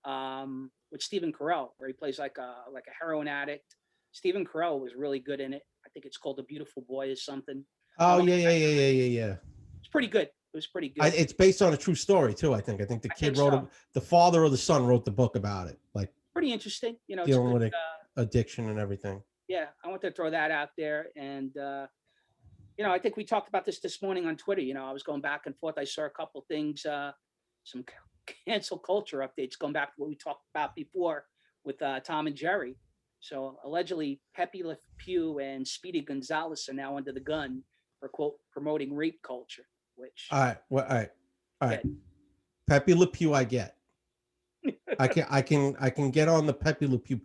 with Stephen Carell, where he plays like a heroin addict. Stephen Carell was really good in it. I think it's called The Beautiful Boy or something. Oh, yeah. It's pretty good. It was pretty good. It's based on a true story too. I think the kid wrote it. The father or the son wrote the book about it. Like, pretty interesting. Dealing with addiction and everything. Yeah, I want to throw that out there. And I think we talked about this morning on Twitter. I was going back and forth. I saw a couple things, some cancel culture updates going back to what we talked about before with Tom and Jerry. So allegedly, Pepe Le Pew and Speedy Gonzalez are now under the gun for, quote, promoting rape culture. Which all right. Pepe Le Pew, I get. I can get on the Pepe Le Pew.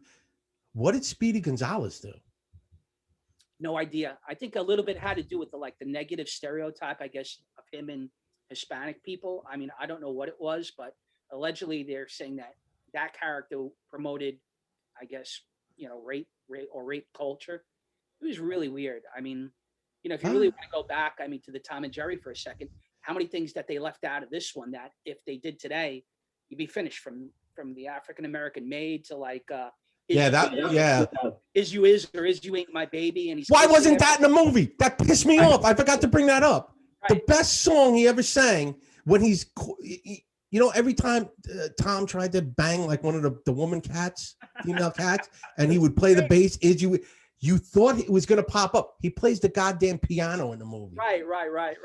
What did Speedy Gonzalez do? No idea. I think a little bit had to do with the negative stereotype, I guess, of him and Hispanic people. I mean, I don't know what it was, but allegedly they're saying that that character promoted, I guess, rape culture. It was really weird. I mean, if you really want to go back, I mean, to the Tom and Jerry for a second, how many things that they left out of this one that if they did today, you'd be finished from the African American maid to is you ain't my baby, and he's why wasn't that in the movie? That pissed me off. I forgot to bring that up. Right. The best song he ever sang when every time Tom tried to bang like one of the woman cats, female cats, and he would play the bass. You thought it was going to pop up. He plays the goddamn piano in the movie. Right.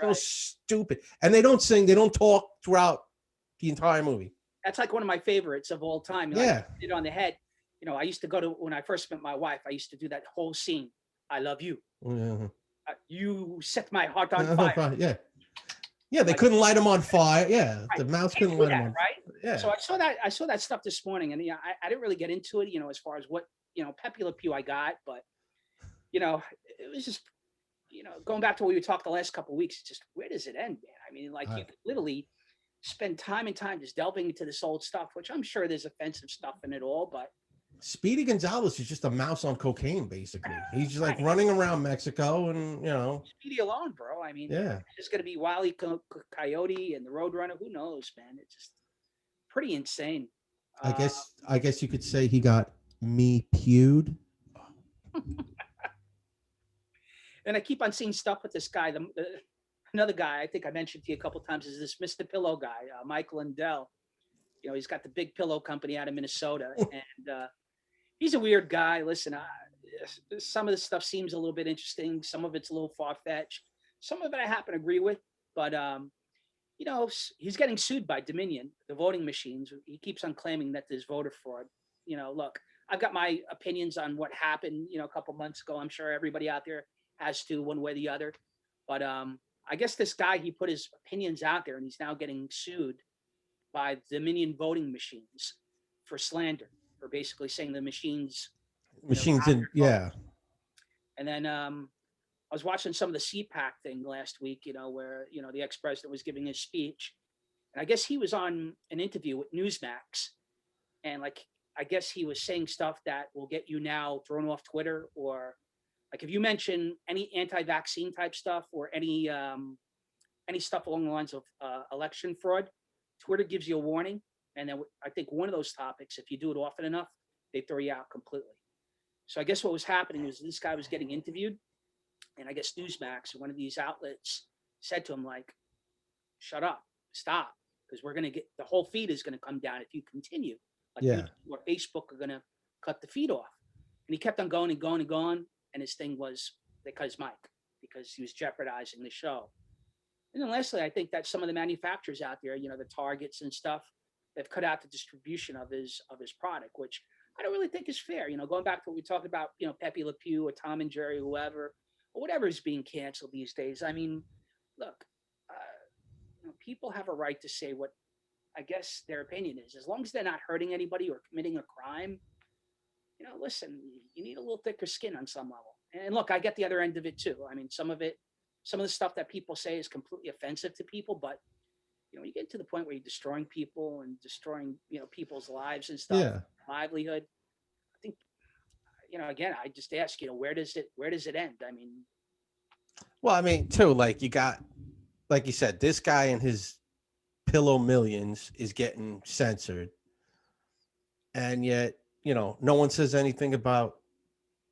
So stupid. And they don't sing. They don't talk throughout the entire movie. That's like one of my favorites of all time. Yeah. Hit it on the head. I used to go to, when I first met my wife, I used to do that whole scene. I love you. Yeah. You set my heart on fire. Yeah. Yeah, they couldn't light him on fire. Yeah, right. The mouse couldn't light him on fire. Right? Yeah. So I saw that stuff this morning, and I didn't really get into it, as far as what, Pepe Le Pew I got, but, it was just, going back to what we talked the last couple of weeks, it's just, where does it end, man? I mean, you could literally spend time and time just delving into this old stuff, which I'm sure there's offensive stuff in it all, but Speedy Gonzalez is just a mouse on cocaine, basically. He's just like running around Mexico and, Speedy alone, bro. I mean, yeah, it's going to be Wile E. Coyote and the Roadrunner. Who knows, man? It's just pretty insane. I guess you could say he got me pewed. And I keep on seeing stuff with this guy. Another guy I think I mentioned to you a couple of times is this Mr. Pillow guy, Mike Lindell. He's got the big pillow company out of Minnesota, and he's a weird guy. Listen, some of the stuff seems a little bit interesting. Some of it's a little far-fetched. Some of it I happen to agree with, but he's getting sued by Dominion, the voting machines. He keeps on claiming that there's voter fraud. Look, I've got my opinions on what happened, a couple months ago. I'm sure everybody out there has to, one way or the other. But I guess this guy, he put his opinions out there, and he's now getting sued by Dominion voting machines for slander, for basically saying the machines yeah. And then I was watching some of the CPAC thing last week, where the ex-president was giving his speech, and I guess he was on an interview with Newsmax, and I guess he was saying stuff that will get you now thrown off Twitter, or if you mention any anti-vaccine type stuff or any stuff along the lines of election fraud, Twitter gives you a warning. And then I think one of those topics, if you do it often enough, they throw you out completely. So I guess what was happening was this guy was getting interviewed, and I guess Newsmax or one of these outlets said to him, shut up, stop, because we're going to get, the whole feed is going to come down if you continue. YouTube or Facebook are going to cut the feed off. And he kept on going and going and going. And his thing was, they cut his mic because he was jeopardizing the show. And then lastly, I think that some of the manufacturers out there, the Targets and stuff, they've cut out the distribution of his product, which I don't really think is fair. Going back to what we talked about, Pepe Le Pew or Tom and Jerry, whoever, or whatever is being canceled these days. I mean, look, people have a right to say what I guess their opinion is, as long as they're not hurting anybody or committing a crime. Listen, you need a little thicker skin on some level. And look, I get the other end of it too. I mean, some of the stuff that people say is completely offensive to people, but when you get to the point where you're destroying people and destroying, people's lives and stuff, livelihood, I think, again, I just ask, where does it end? I mean, well, I mean, too, you got, like you said, this guy and his pillow millions is getting censored. And yet, no one says anything about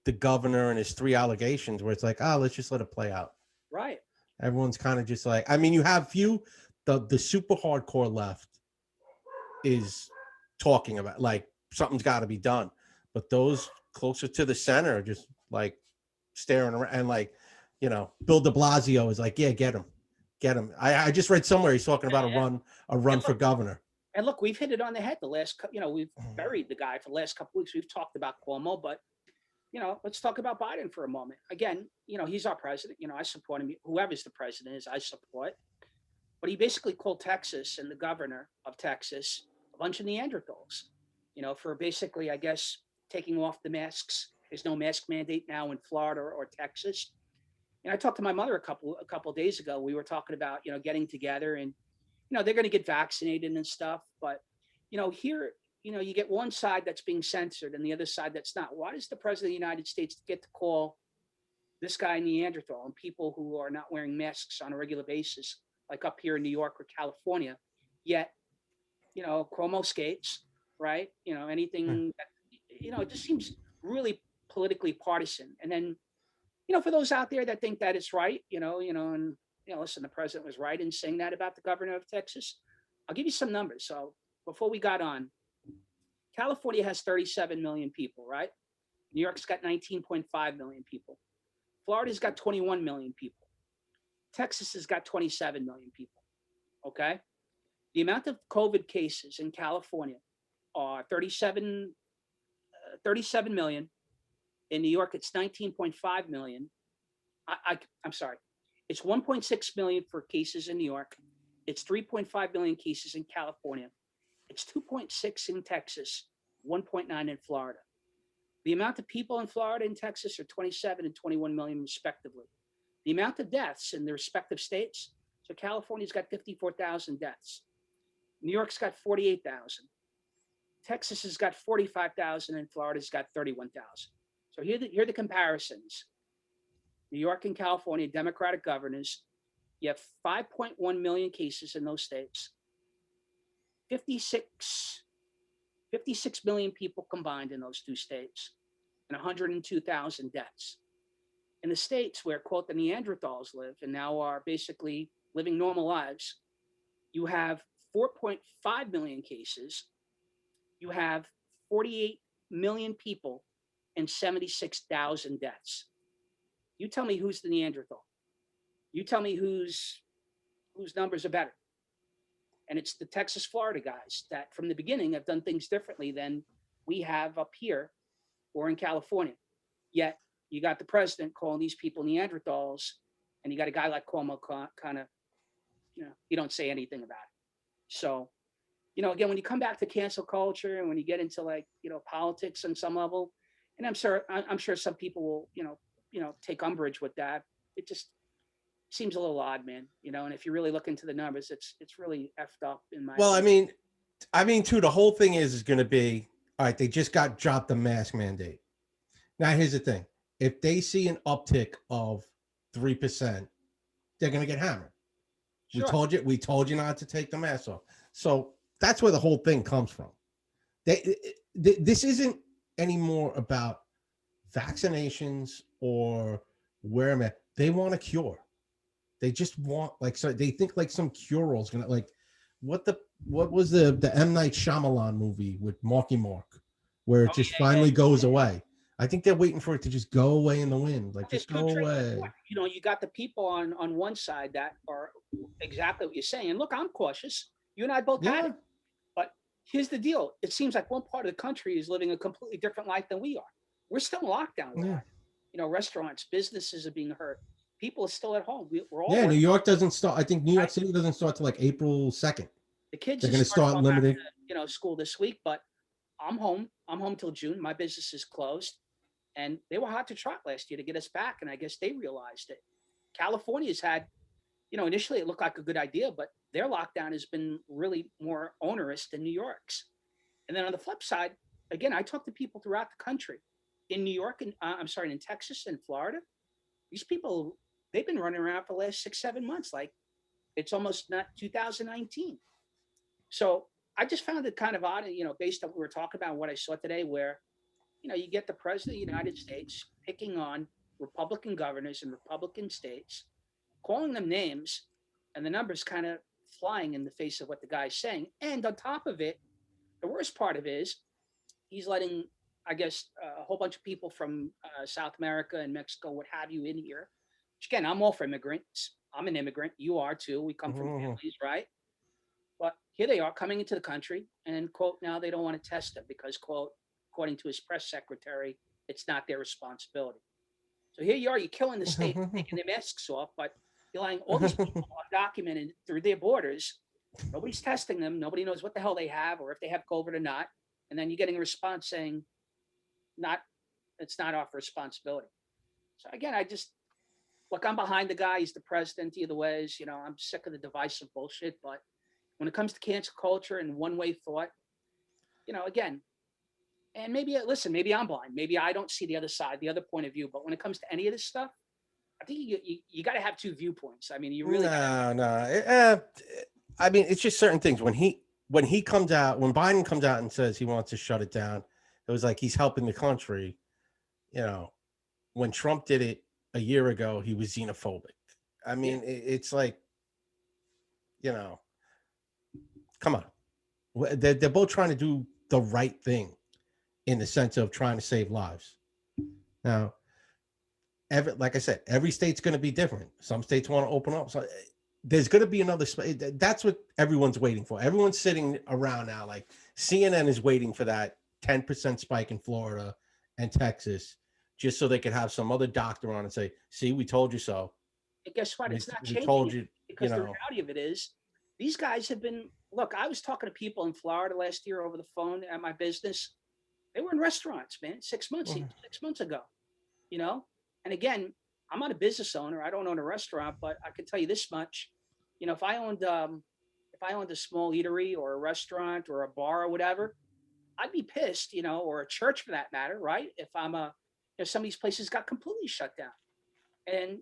the governor and his 3 allegations where it's let's just let it play out. Right. Everyone's kind of just I mean, you have the super hardcore left is talking about something's got to be done. But those closer to the center are just staring around and Bill de Blasio is yeah, get him. I just read somewhere he's talking about a run for governor. And look, we've hit it on the head the last, we've buried the guy for the last couple of weeks. We've talked about Cuomo, but, let's talk about Biden for a moment. Again, he's our president. I support him. Whoever's the president is, I support. But he basically called Texas and the governor of Texas a bunch of Neanderthals, for basically, I guess, taking off the masks. There's no mask mandate now in Florida or Texas. And I talked to my mother a couple of days ago. We were talking about, getting together, and they're going to get vaccinated and stuff. But here, you get one side that's being censored and the other side that's not. Why does the president of the United States get to call this guy Neanderthal and people who are not wearing masks on a regular basis, like up here in New York or California? Yet, Cuomo skates, right? Anything that, it just seems really politically partisan. And then, for those out there that think that it's right, and listen, the president was right in saying that about the governor of Texas. I'll give you some numbers. So before we got on, California has 37 million people, right? New York's got 19.5 million people. Florida's got 21 million people. Texas has got 27 million people. Okay. The amount of COVID cases in California are 37 million. In New York, it's 19.5 million. I'm sorry. It's 1.6 million for cases in New York. It's 3.5 million cases in California. It's 2.6 in Texas, 1.9 in Florida. The amount of people in Florida and Texas are 27 and 21 million respectively. The amount of deaths in the respective states, so California's got 54,000 deaths. New York's got 48,000. Texas has got 45,000 and Florida's got 31,000. So here are the comparisons. New York and California, Democratic governors, you have 5.1 million cases in those states. 56 million people combined in those two states, and 102,000 deaths. In the states where, quote, the Neanderthals live and now are basically living normal lives, you have 4.5 million cases. You have 48 million people and 76,000 deaths. You tell me who's the Neanderthal. You tell me whose numbers are better. And it's the Texas, Florida guys that from the beginning have done things differently than we have up here or in California. Yet you got the president calling these people Neanderthals, and you got a guy like Cuomo kind of, you don't say anything about it. So, again, when you come back to cancel culture and when you get into politics on some level, and I'm sure some people will, take umbrage with that. It just seems a little odd, man. And if you really look into the numbers, it's really effed up in my. Well, opinion. I mean, too. The whole thing is going to be all right. They just got dropped the mask mandate. Now, here's the thing: if they see an uptick of 3%, they're going to get hammered. Sure. We told you not to take the mask off. So that's where the whole thing comes from. This isn't anymore about vaccinations or wear a mask. They want a cure. They just want so they think some cure-all is gonna what was the M. Night Shyamalan movie with Marky Mark where it just finally goes away. I think they're waiting for it to just go away in the wind, just go away. You got the people on one side that are exactly what you're saying. And look, I'm cautious. You and I both had it. But here's the deal. It seems like one part of the country is living a completely different life than we are. We're still in lockdown. Yeah. Restaurants, businesses are being hurt. People are still at home. We're all New York doesn't start. I think New York City doesn't start till April 2nd. The kids are going to start limited. School this week, but I'm home. I'm home till June. My business is closed, and they were hot to trot last year to get us back, and I guess they realized it. California's had, initially it looked like a good idea, but their lockdown has been really more onerous than New York's. And then on the flip side, again, I talk to people throughout the country, in New York and in Texas and Florida. These people, they've been running around for the last 6-7 months. Like it's almost not 2019. So I just found it kind of odd, based on what we were talking about, what I saw today, where, you get the president of the United States picking on Republican governors in Republican states, calling them names, and the numbers kind of flying in the face of what the guy's saying. And on top of it, the worst part of it is he's letting, I guess, a whole bunch of people from South America and Mexico, what have you, in here. Which, again, I'm all for immigrants. I'm an immigrant. You are too. We come from families, right? But here they are coming into the country, and, quote, now they don't want to test them because, quote, according to his press secretary, it's not their responsibility. So here you are, you're killing the state, taking their masks off, but you're letting all these people undocumented through their borders. Nobody's testing them. Nobody knows what the hell they have or if they have COVID or not. And then you're getting a response saying, not our responsibility. So again, look, I'm behind the guy. He's the president either ways. I'm sick of the divisive bullshit. But when it comes to cancel culture and one-way thought, again, and maybe maybe I'm blind. Maybe I don't see the other side, the other point of view. But when it comes to any of this stuff, I think you got to have two viewpoints. I mean, you really no. I mean, it's just certain things. When Biden comes out and says he wants to shut it down, it was like he's helping the country. When Trump did it a year ago, he was xenophobic. I mean, it's like, come on. They're both trying to do the right thing in the sense of trying to save lives. Now, like I said, every state's going to be different. Some states want to open up. So there's going to be another. That's what everyone's waiting for. Everyone's sitting around now. Like CNN is waiting for that 10% spike in Florida and Texas, just so they could have some other doctor on and say, "See, we told you so." And guess what? It's not we changing. told you, because the reality of it is, these guys have been. Look, I was talking to people in Florida last year over the phone at my business. They were in restaurants, man, 6 months ago. And again, I'm not a business owner. I don't own a restaurant, but I can tell you this much. If I owned a small eatery or a restaurant or a bar or whatever, I'd be pissed, or a church for that matter, right? If some of these places got completely shut down. And,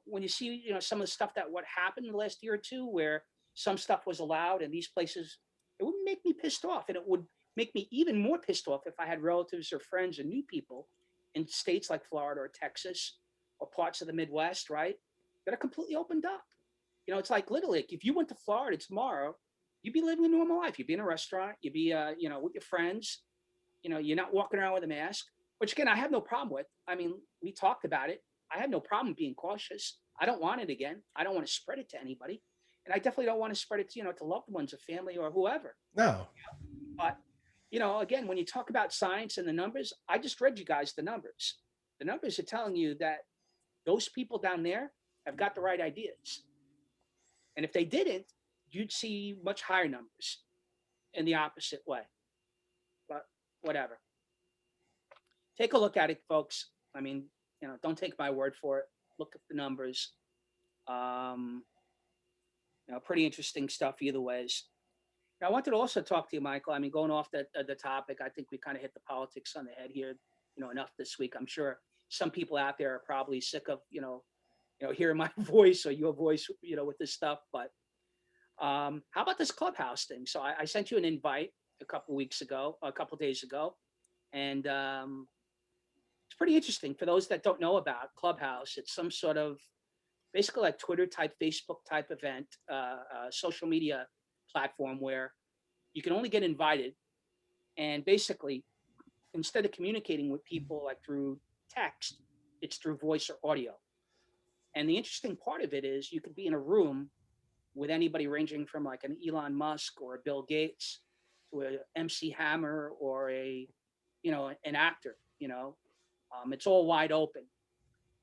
when you see, some of the stuff what happened the last year or two where some stuff was allowed and these places, it would make me pissed off. And it would make me even more pissed off if I had relatives or friends or new people in states like Florida or Texas or parts of the Midwest, right, that are completely opened up. It's like literally, if you went to Florida tomorrow, you'd be living a normal life. You'd be in a restaurant. You'd be, with your friends. You're not walking around with a mask, which again, I have no problem with. I mean, we talked about it. I have no problem being cautious. I don't want it again. I don't want to spread it to anybody. And I definitely don't want to spread it to, to loved ones or family or whoever. No. But, again, when you talk about science and the numbers, I just read you guys the numbers. The numbers are telling you that those people down there have got the right ideas. And if they didn't, you'd see much higher numbers in the opposite way. But whatever. Take a look at it, folks. I mean, don't take my word for it. Look at the numbers. Pretty interesting stuff either ways. Now, I wanted to also talk to you, Michael. I mean, going off the topic, I think we kind of hit the politics on the head here, enough this week. I'm sure some people out there are probably sick of, hearing my voice or your voice, with this stuff. But how about this Clubhouse thing? So I sent you an invite a couple days ago, and it's pretty interesting. For those that don't know about Clubhouse, it's some sort of basically like Twitter type, Facebook type event, social media platform where you can only get invited. And basically, instead of communicating with people like through text, it's through voice or audio. And the interesting part of it is you could be in a room with anybody ranging from like an Elon Musk or a Bill Gates to a MC Hammer or an actor, it's all wide open.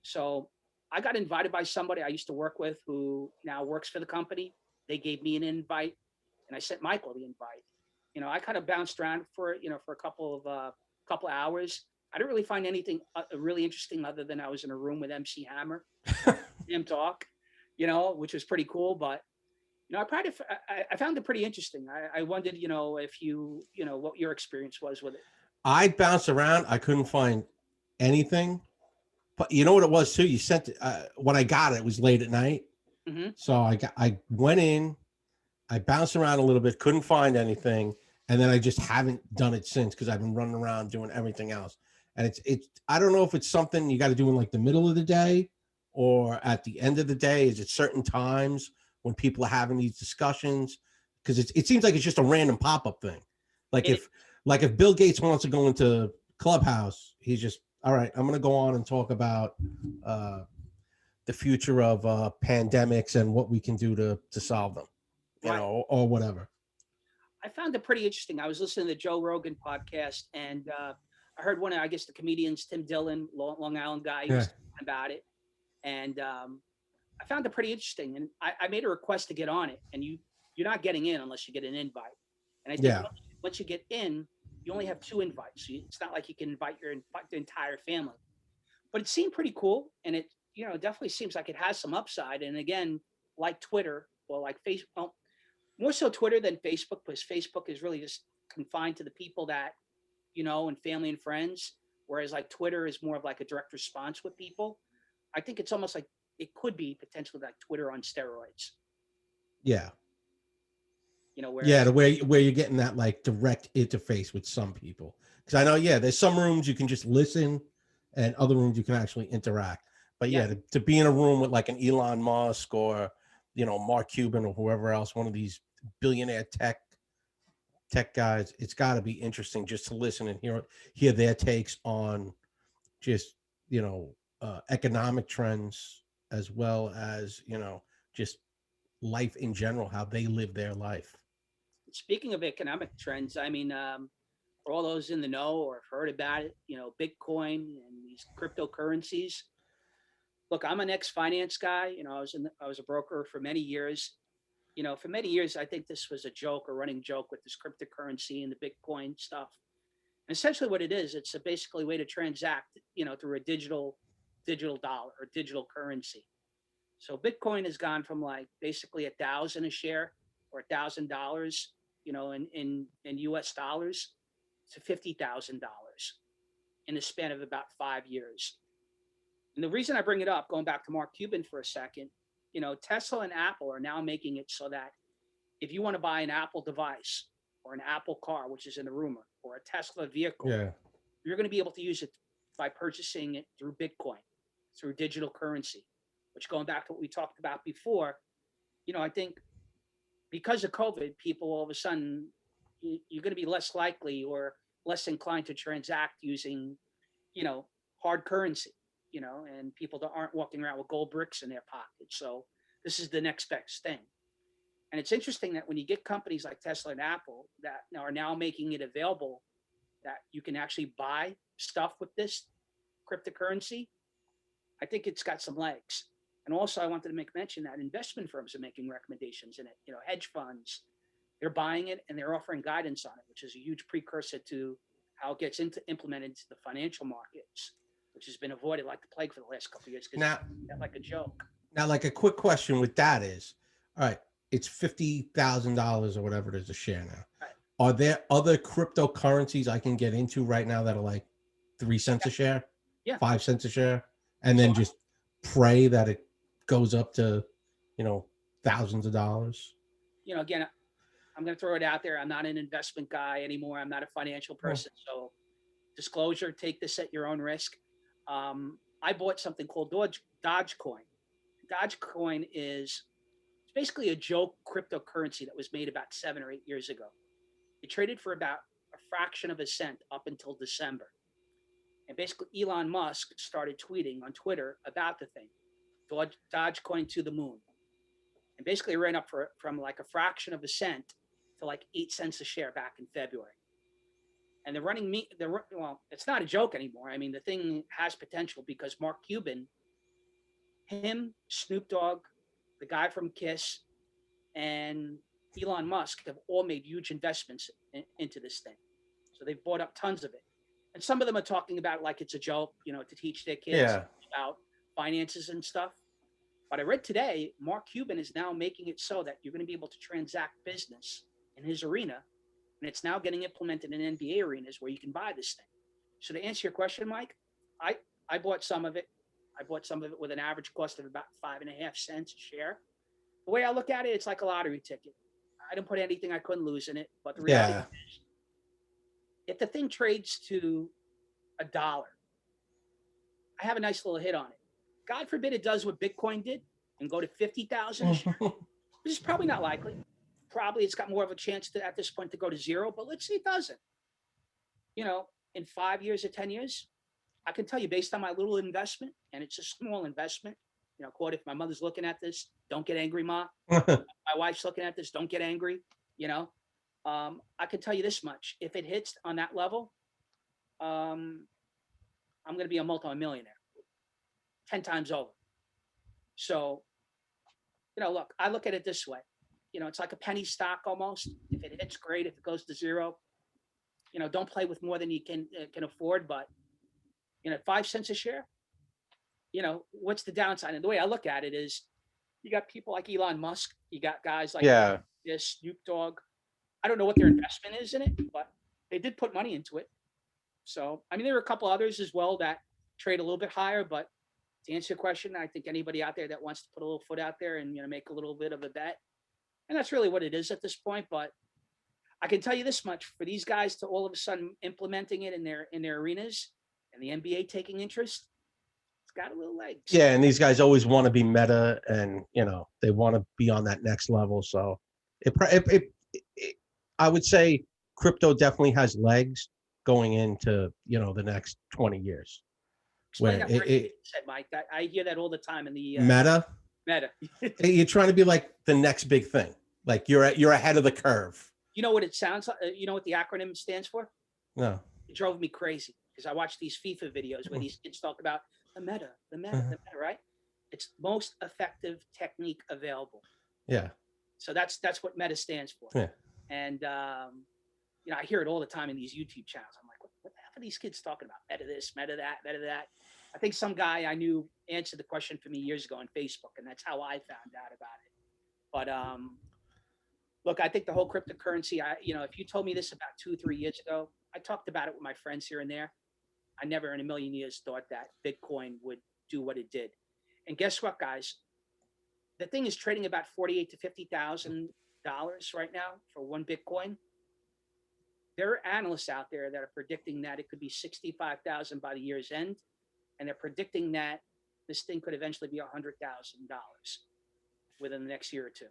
So I got invited by somebody I used to work with who now works for the company. They gave me an invite and I sent Michael the invite. I kind of bounced around for a couple of hours. I didn't really find anything really interesting other than I was in a room with MC Hammer, him talk, which was pretty cool. But, I found it pretty interesting. I wondered, if you what your experience was with it. I bounced around. I couldn't find anything. But you know what it was too? You sent it, when I got it, it was late at night. Mm-hmm. So I went in, I bounced around a little bit, couldn't find anything. And then I just haven't done it since because I've been running around doing everything else. And it's I don't know if it's something you got to do in like the middle of the day or at the end of the day. Is it certain times when people are having these discussions? Because it seems like it's just a random pop-up thing. Like if Bill Gates wants to go into Clubhouse, he's just, all right, I'm going to go on and talk about the future of pandemics and what we can do to solve them, or whatever. I found it pretty interesting. I was listening to the Joe Rogan podcast, and I heard one of, I guess, the comedians, Tim Dillon, Long Island guy, was talking about it. And I found it pretty interesting. And I made a request to get on it. And you're not getting in unless you get an invite. And I think once you get in, you only have 2 invites. So it's not like you can invite the entire family. But it seemed pretty cool, and it definitely seems like it has some upside. And again, like Twitter or like Facebook, well, more so Twitter than Facebook, because Facebook is really just confined to the people that and family and friends. Whereas like Twitter is more of like a direct response with people. I think it's almost like it could be potentially like Twitter on steroids. Yeah. Yeah, Whereas the way where you're getting that like direct interface with some people. Because I know, yeah, there's some rooms you can just listen, and other rooms you can actually interact. But yeah, yeah, to be in a room with like an Elon Musk or Mark Cuban or whoever else, one of these billionaire tech guys, it's got to be interesting just to listen and hear their takes on just economic trends, as well as just life in general, how they live their life. speaking of economic trends, I mean, for all those in the know or have heard about it, Bitcoin and these cryptocurrencies. Look, I'm an ex-finance guy. I was a broker for many years. For many years, I think this was a joke, a running joke with this cryptocurrency and the Bitcoin stuff. And essentially, what it is, it's basically a way to transact, through a digital dollar or digital currency. So Bitcoin has gone from like basically 1,000 a share or $1,000, in US dollars to $50,000 in the span of about 5 years. And the reason I bring it up, going back to Mark Cuban for a second, Tesla and Apple are now making it so that if you want to buy an Apple device or an Apple car, which is in the rumor, or a Tesla vehicle, Yeah. you're going to be able to use it by purchasing it through Bitcoin, through digital currency, which, going back to what we talked about before, I think because of COVID, people all of a sudden, you're going to be less likely or less inclined to transact using, you know, hard currency, and people that aren't walking around with gold bricks in their pockets. So this is the next best thing. And it's interesting that when you get companies like Tesla and Apple that are now making it available that you can actually buy stuff with this cryptocurrency, I think it's got some legs. And also, I wanted to make mention that investment firms are making recommendations in it. Hedge funds, they're buying it and they're offering guidance on it, which is a huge precursor to how it gets implemented into the financial markets, which has been avoided like the plague for the last couple of years because Now, it's like a joke. like a quick question with that is, all right, it's $50,000 or whatever it is a share now. Right. Are there other cryptocurrencies I can get into right now that are like 3 cents a share, Yeah. 5 cents a share, and So then just pray that it goes up to, thousands of dollars? again, I'm going to throw it out there. I'm not an investment guy anymore. I'm not a financial person. So disclosure, take this at your own risk. I bought something called Dogecoin. Dogecoin is it's basically a joke cryptocurrency that was made about 7 or 8 years ago. It traded for about a fraction of a cent up until December. And basically, Elon Musk started tweeting on Twitter about the thing, Dogecoin to the moon. And basically, it ran up from like a fraction of a cent to like 8 cents a share back in February. And they're running me. Well, it's not a joke anymore. I mean, the thing has potential because Mark Cuban, him, Snoop Dogg, the guy from Kiss, and Elon Musk have all made huge investments into this thing. So they've bought up tons of it. And some of them are talking about it like it's a joke, to teach their kids about finances and stuff. But I read today, Mark Cuban is now making it so that you're going to be able to transact business in his arena. And it's now getting implemented in NBA arenas where you can buy this thing. So to answer your question, Mike, I, I bought some of it. I bought some of it with an average cost of about 5.5 cents a share. The way I look at it, it's like a lottery ticket. I didn't put anything I couldn't lose in it. But the reality is, if the thing trades to $1, I have a nice little hit on it. God forbid it does what Bitcoin did and go to 50,000 a share, which is probably not likely. Probably it's got more of a chance at this point to go to zero, but let's say it doesn't. In 5 years or 10 years, I can tell you based on my little investment, and it's a small investment, quote, if my mother's looking at this, don't get angry, Ma. My wife's looking at this, don't get angry. I can tell you this much. If it hits on that level, I'm going to be a multi-millionaire 10 times over. So, look, I look at it this way. It's like a penny stock almost. If it hits, great. If it goes to zero, don't play with more than you can afford, but 5 cents a share, what's the downside? And the way I look at it is, you got people like Elon Musk, you got guys like this Snoop Dogg. I don't know what their investment is in it, but they did put money into it. So, I mean, there were a couple others as well that trade a little bit higher, but to answer your question, I think anybody out there that wants to put a little foot out there and make a little bit of a bet, and that's really what it is at this point. But I can tell you this much: for these guys to all of a sudden implementing it in their arenas, and the NBA taking interest, it's got a little legs. Yeah, and these guys always want to be meta, and they want to be on that next level. So, I would say crypto definitely has legs going into the next 20 years. Explain that word you said, Mike. I hear that all the time in the meta. You're trying to be like the next big thing. Like you're ahead of the curve. You know what it sounds like? You know what the acronym stands for? No. It drove me crazy because I watched these FIFA videos where these kids talk about the meta, right? It's most effective technique available. Yeah. So that's what meta stands for. Yeah. And I hear it all the time in these YouTube channels. I'm like, what the heck are these kids talking about? Meta this, meta that, meta that. I think some guy I knew answered the question for me years ago on Facebook, and that's how I found out about it. But look, I think the whole cryptocurrency, if you told me this about 2-3 years ago, I talked about it with my friends here and there. I never in a million years thought that Bitcoin would do what it did. And guess what, guys? The thing is trading about $48,000 to $50,000 right now for one Bitcoin. There are analysts out there that are predicting that it could be $65,000 by the year's end, and they're predicting that this thing could eventually be $100,000 within the next year or two.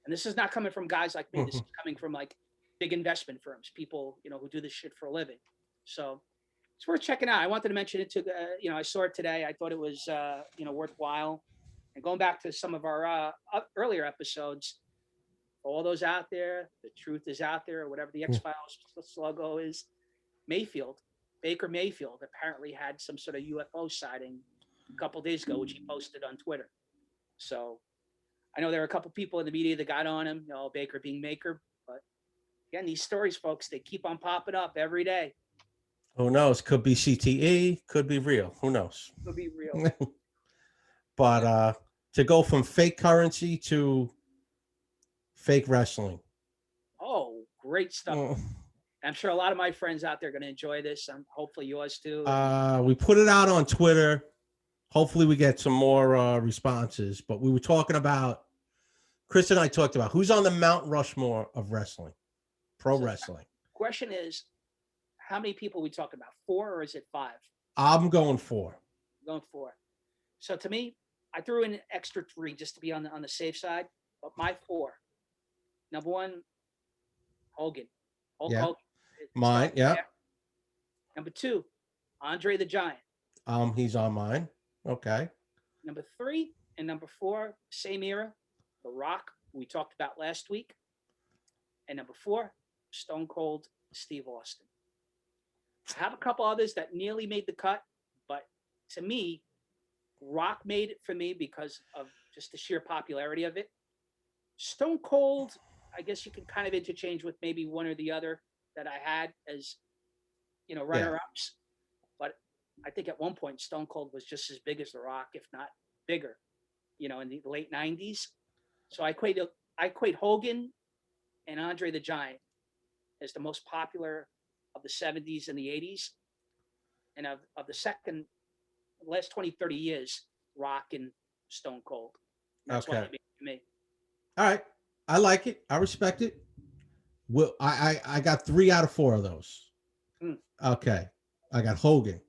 And this is not coming from guys like me. This is coming from like big investment firms, people who do this shit for a living. So it's worth checking out. I wanted to mention it to I saw it today. I thought it was worthwhile. And going back to some of our earlier episodes, all those out there, the truth is out there, or whatever the X-Files logo is. Baker Mayfield apparently had some sort of UFO sighting a couple of days ago, which he posted on Twitter. So I know there are a couple people in the media that got on him, Baker being Maker. But again, these stories, folks, they keep on popping up every day. Who knows? Could be CTE, could be real. Who knows? Could be real. But to go from fake currency to fake wrestling. Oh, great stuff. I'm sure a lot of my friends out there are going to enjoy this, and hopefully yours too. We put it out on Twitter. Hopefully we get some more responses. But we were talking about, Chris and I talked about who's on the Mount Rushmore of wrestling, pro wrestling. Question is, how many people are we talking about? 4 or is it 5? I'm going 4. Going 4. So to me, I threw in an extra 3 just to be on the safe side. But my 4, number 1, Hogan. Hogan. Mine, yeah. Number 2, Andre the Giant. He's on mine. Okay. Number 3 and number 4, same era, The Rock, who we talked about last week. And number 4, Stone Cold Steve Austin. I have a couple others that nearly made the cut, but to me, Rock made it for me because of just the sheer popularity of it. Stone Cold, I guess you can kind of interchange with maybe one or the other that I had as, runner-ups. But I think at one point, Stone Cold was just as big as The Rock, if not bigger, in the late 90s. So I equate Hogan and Andre the Giant as the most popular of the 70s and the 80s. And of the last 20, 30 years, Rock and Stone Cold. That's what it made for me. All right. I like it. I respect it. Well, I got 3 out of 4 of those. Okay. I got Hogan,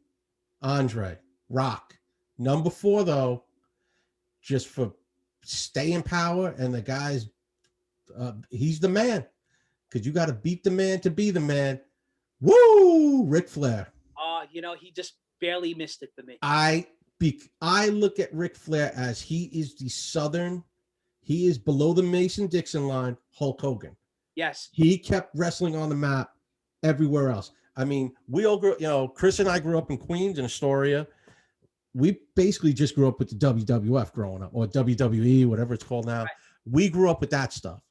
Andre, Rock. Number 4, though, just for staying power, and the guy's, he's the man. Because you got to beat the man to be the man. Woo! Ric Flair. He just barely missed it for me. I look at Ric Flair as he is he is below the Mason-Dixon line, Hulk Hogan. Yes. He kept wrestling on the map everywhere else. I mean, we all grew, Chris and I grew up in Queens and Astoria. We basically just grew up with the WWF growing up, or WWE, whatever it's called now. Right. We grew up with that stuff.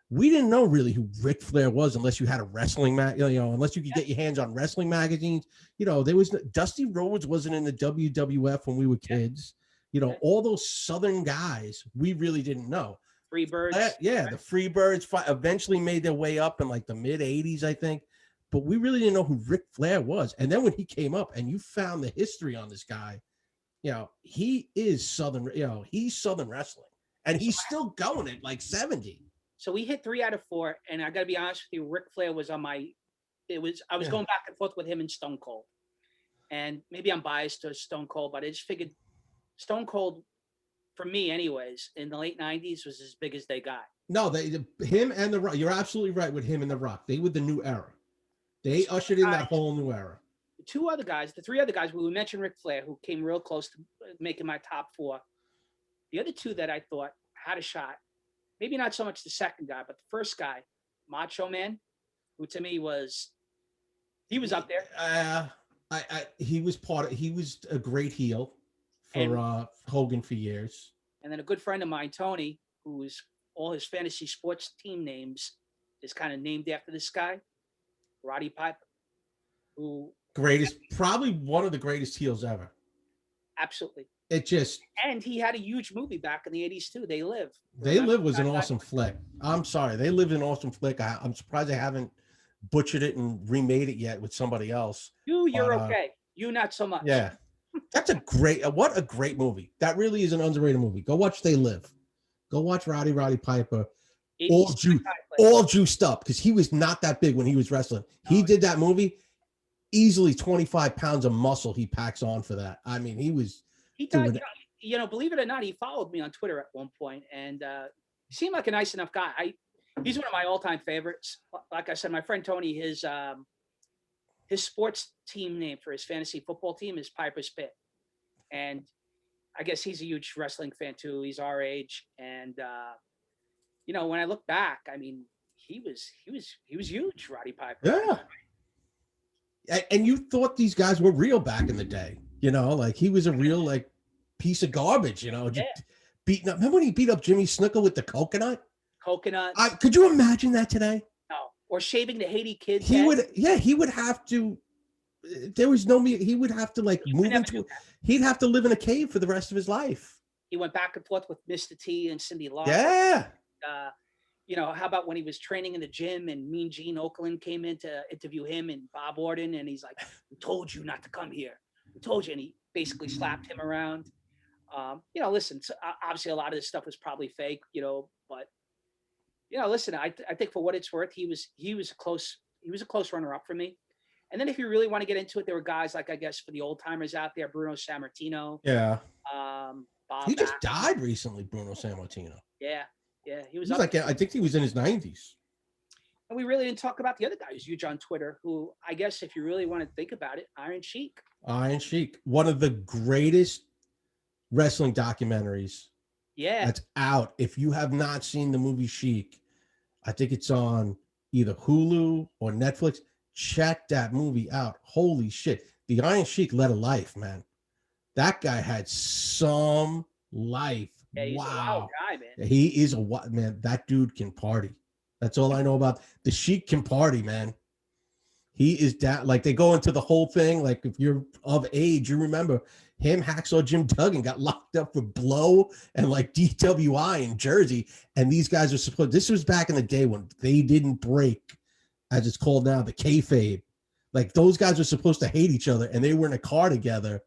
we didn't know really who Ric Flair was unless you had a wrestling unless you could get your hands on wrestling magazines. There was Dusty Rhodes wasn't in the WWF when we were kids. All those Southern guys, we really didn't know. Freebirds. The Freebirds eventually made their way up in like the mid 80s, I think. But we really didn't know who Ric Flair was. And then when he came up and you found the history on this guy, he is Southern, he's Southern wrestling. And he's still going at like 70. So we hit 3 out of 4. And I got to be honest with you, Ric Flair was on I was going back and forth with him and Stone Cold. And maybe I'm biased to Stone Cold, but I just figured Stone Cold, for me anyways, in the late 90s was as big as they got. No, him and The Rock, you're absolutely right with him and The Rock. They were the new era. They ushered in that whole new era. The 3 other guys, we mentioned Ric Flair, who came real close to making my top 4. The other 2 that I thought had a shot, maybe not so much the second guy, but the first guy, Macho Man, who to me was up there. He was a great heel for Hogan for years. And then a good friend of mine, Tony, who's all his fantasy sports team names is kind of named after this guy, Roddy Piper, who probably one of the greatest heels ever. Absolutely. And he had a huge movie back in the 80s too. They Live. They Live was an awesome flick. I'm sorry. They Lived an awesome flick. I'm surprised they haven't butchered it and remade it yet with somebody else. You're okay. You not so much. Yeah. That's what a great movie. That really is an underrated movie. Go watch They Live. Go watch Roddy Piper. All juiced up because he was not that big when he was wrestling. He did that movie, easily 25 pounds of muscle he packs on for that. I mean, he died, believe it or not, he followed me on Twitter at one point, and he seemed like a nice enough guy. He's one of my all-time favorites. Like I said, my friend Tony, his sports team name for his fantasy football team is Piper's Pit, and I guess he's a huge wrestling fan too. He's our age, and when I look back, I mean, he was huge, Roddy Piper. Yeah. And you thought these guys were real back in the day, like he was a real piece of garbage, just beating up. Remember when he beat up Jimmy Snuka with the coconut? Could you imagine that today? No. Or shaving the Haiti kids. He would have to. There was no. He would have to move into. He'd have to live in a cave for the rest of his life. He went back and forth with Mr. T and Cindy Lauper. Yeah. How about when he was training in the gym and Mean Gene Okerlund came in to interview him and Bob Orton, and he's like, "We told you not to come here. We told you," and he basically slapped him around. Listen, so obviously a lot of this stuff was probably fake, but listen, I think for what it's worth, he was a close runner up for me. And then if you really want to get into it, there were guys like, I guess, for the old timers out there, Bruno Sammartino. Yeah. Bob. He just died recently, Bruno Sammartino. Yeah. He was I think he was in his 90s. And we really didn't talk about the other guy who's huge on Twitter, who I guess if you really want to think about it, Iron Sheik. Iron Sheik, one of the greatest wrestling documentaries. Yeah. That's out. If you have not seen the movie Sheik, I think it's on either Hulu or Netflix. Check that movie out. Holy shit. The Iron Sheik led a life, man. That guy had some life. Yeah, he's a wild guy, man. He is man. That dude can party. That's all I know about. The Sheik can party, man. He is that, they go into the whole thing. Like, if you're of age, you remember him, Hacksaw Jim Duggan got locked up for blow and DWI in Jersey. And these guys are this was back in the day when they didn't break, as it's called now, the kayfabe. Those guys were supposed to hate each other, and they were in a car together,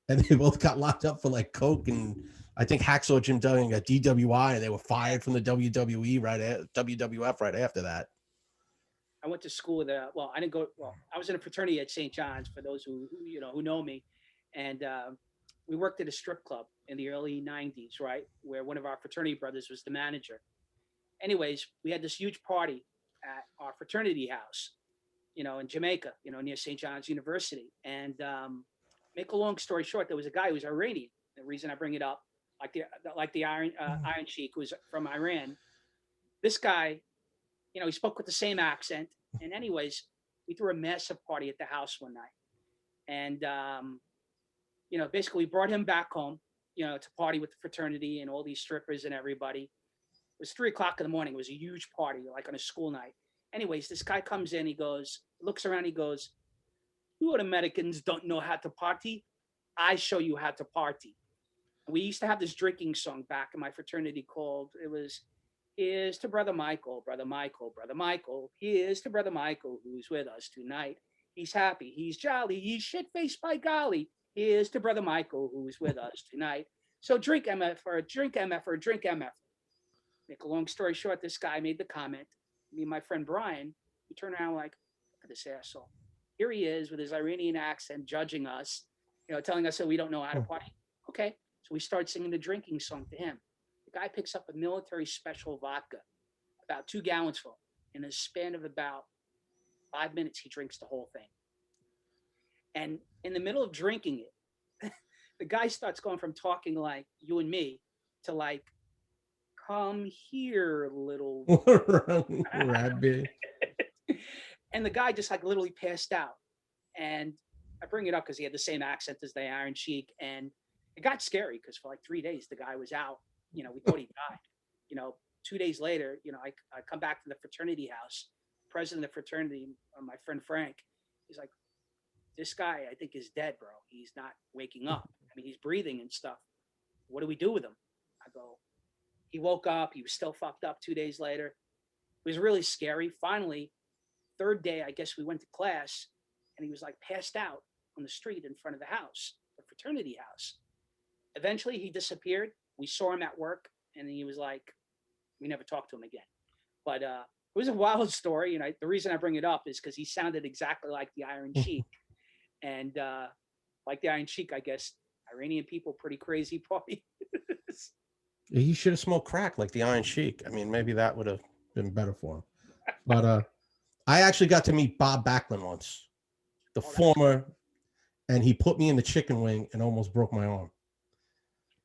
and they both got locked up for coke, and I think Hacksaw Jim Duggan got DWI, and they were fired from the WWF right after that. I went to school with I didn't go. Well, I was in a fraternity at St. John's, for those who know me, and we worked at a strip club in the early 90s, right, where one of our fraternity brothers was the manager. Anyways, we had this huge party at our fraternity house, in Jamaica, near St. John's University. And make a long story short, there was a guy who was Iranian. The reason I bring it up, like the Iron Sheik, who was from Iran. This guy, he spoke with the same accent. And anyways, we threw a massive party at the house one night. And, basically we brought him back home, to party with the fraternity and all these strippers and everybody. was 3 o'clock in the morning. It was a huge party, like on a school night. Anyways, this guy comes in. He goes, looks around. He goes, "You Americans don't know how to party. I show you how to party." We used to have this drinking song back in my fraternity called, it was, "Here's to Brother Michael, Brother Michael, Brother Michael. Here's to Brother Michael, who's with us tonight. He's happy, he's jolly, he's shit-faced by golly. Here's to Brother Michael, who's with us tonight." So drink MF or drink MF or drink MF. Make a long story short, this guy made the comment. Me and my friend Brian, we turn around like, "Look at this asshole. Here he is with his Iranian accent judging us, telling us that we don't know how to party." Okay. So we start singing the drinking song to him. The guy picks up a military special vodka, about 2 gallons full. In a span of about 5 minutes, he drinks the whole thing. And in the middle of drinking it, the guy starts going from talking like you and me to like, "Come here, little Rabbit." And the guy just like literally passed out. And I bring it up because he had the same accent as the Iron Sheik. And it got scary because for like 3 days, the guy was out. We thought he died. 2 days later, I come back to the fraternity house. President of the fraternity, my friend Frank, he's like, "This guy, I think, is dead, bro. He's not waking up. I mean, he's breathing and stuff. What do we do with him?" I go, "He woke up. He was still fucked up 2 days later." It was really scary. Finally, third day, I guess we went to class, and he was like passed out on the street in front of the house, the fraternity house. Eventually, he disappeared. We saw him at work, and he was like, we never talked to him again. But it was a wild story. And the reason I bring it up is because he sounded exactly like the Iron Sheik. And like the Iron Sheik, I guess, Iranian people, pretty crazy party. He should have smoked crack like the Iron Sheik. I mean, maybe that would have been better for him. But I actually got to meet Bob Backlund once, the former, and he put me in the chicken wing and almost broke my arm.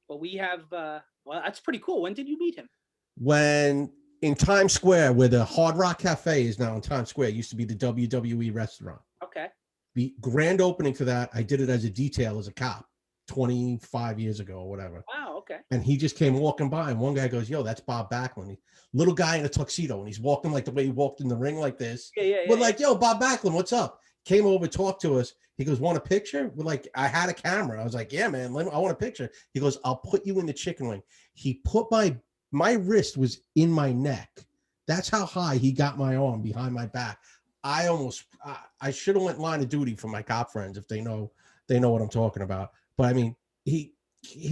Well, we have, well, that's pretty cool. When did you meet him? When in Times Square, where the Hard Rock Cafe is now in Times Square, it used to be the WWE restaurant. Okay. The grand opening for that, I did it as a detail as a cop 25 years ago or whatever. Wow, okay. And he just came walking by, and one guy goes, "Yo, that's Bob Backlund." Little guy in a tuxedo, and he's walking like the way he walked in the ring like this. We're like, "Yo, Bob Backlund, what's up?" Came over, talked to us. He goes, "Want a picture?" We're like, I had a camera. I was like, "Yeah, man, I want a picture." He goes, "I'll put you in the chicken wing." He put my wrist was in my neck. That's how high he got my arm behind my back. I should have went line of duty for my cop friends if they know what I'm talking about. But I mean, he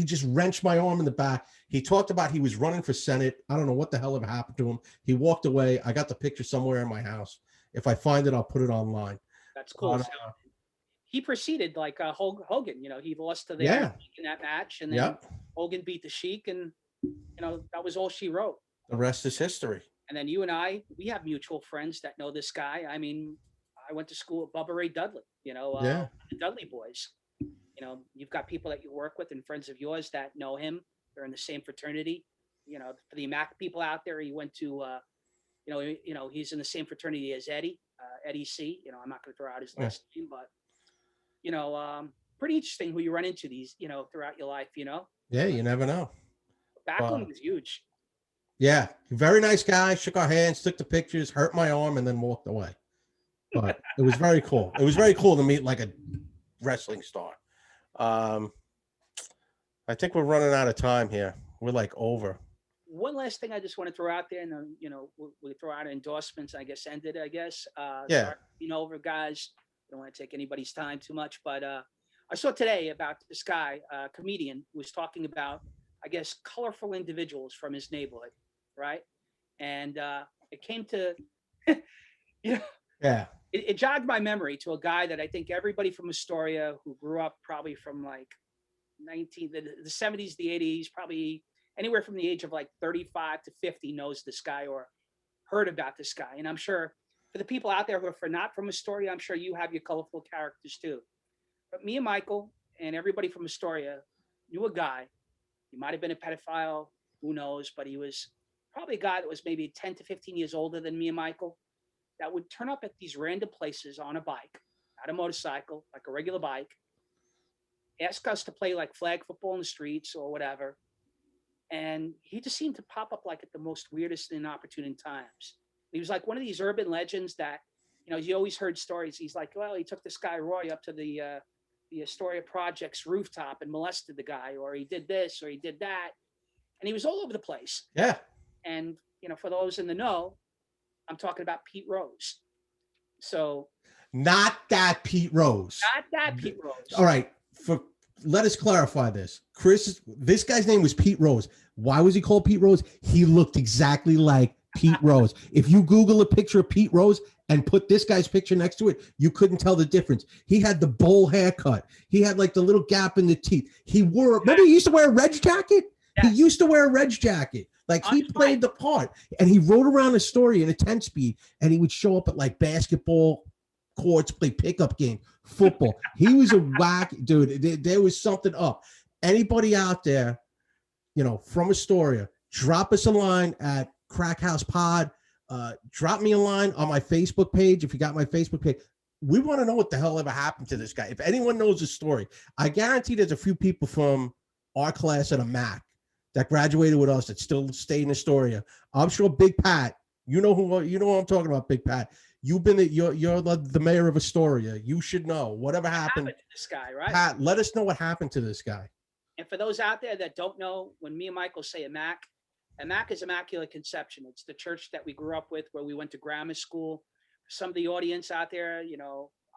just wrenched my arm in the back. He talked about he was running for Senate. I don't know what the hell ever happened to him. He walked away. I got the picture somewhere in my house. If I find it, I'll put it online. That's cool. So he proceeded like Hogan. He lost to the Iron Sheik in that match, and then Hogan beat the Sheik, and that was all she wrote. The rest is history. And then you and I, we have mutual friends that know this guy. I mean, I went to school with Bubba Ray Dudley. The Dudley boys. You've got people that you work with and friends of yours that know him. They're in the same fraternity. For the Mac people out there, he went to, he's in the same fraternity as Eddie, Eddie C. I'm not going to throw out his last name, but, pretty interesting who you run into these, throughout your life, Yeah, you never know. Backlund was huge. Yeah, very nice guy. Shook our hands, took the pictures, hurt my arm, and then walked away. But it was very cool. It was very cool to meet like a wrestling star. I think we're running out of time here. We're like over. One last thing I just want to throw out there, and we'll throw out endorsements. I guess ended. Over, guys. Don't want to take anybody's time too much, but I saw today about this guy, comedian, who was talking about, I guess, colorful individuals from his neighborhood, right? And it came to, It jogged my memory to a guy that I think everybody from Astoria who grew up probably from like the 70s, the 80s, probably anywhere from the age of like 35 to 50 knows this guy or heard about this guy. And I'm sure for the people out there who are not from Astoria, I'm sure you have your colorful characters too. But me and Michael and everybody from Astoria knew a guy. He might have been a pedophile, who knows, but he was probably a guy that was maybe 10 to 15 years older than me and Michael, that would turn up at these random places on a bike, not a motorcycle, like a regular bike, ask us to play like flag football in the streets or whatever. And he just seemed to pop up like at the most weirdest and inopportune times. He was like one of these urban legends that, you always heard stories. He's like, well, he took this guy Roy up to the Astoria Project's rooftop and molested the guy, or he did this, or he did that, and he was all over the place. Yeah. And for those in the know, I'm talking about Pete Rose. So, not that Pete Rose. Not that Pete Rose. All right. Let us clarify this. This guy's name was Pete Rose. Why was he called Pete Rose? He looked exactly like Pete Rose. If you Google a picture of Pete Rose and put this guy's picture next to it, you couldn't tell the difference. He had the bowl haircut. He had like the little gap in the teeth. Remember he used to wear a Reg jacket? Yes. He used to wear a Reg jacket. Like he played the part, and he rode around Astoria in a 10-speed, and he would show up at like basketball courts, play pickup game, football. He was a whack dude. There was something up. Anybody out there, from Astoria, drop us a line at Crack House Pod. Drop me a line on my Facebook page. If you got my Facebook page, we want to know what the hell ever happened to this guy. If anyone knows the story, I guarantee there's a few people from our class at a Mac that graduated with us that still stay in Astoria. I'm sure Big Pat, you know who I'm talking about, Big Pat. You've been you're the mayor of Astoria. You should know whatever happened to this guy, right? Pat, let us know what happened to this guy. And for those out there that don't know, when me and Michael say a Mac is Immaculate Conception. It's the church that we grew up with, where we went to grammar school. Some of the audience out there,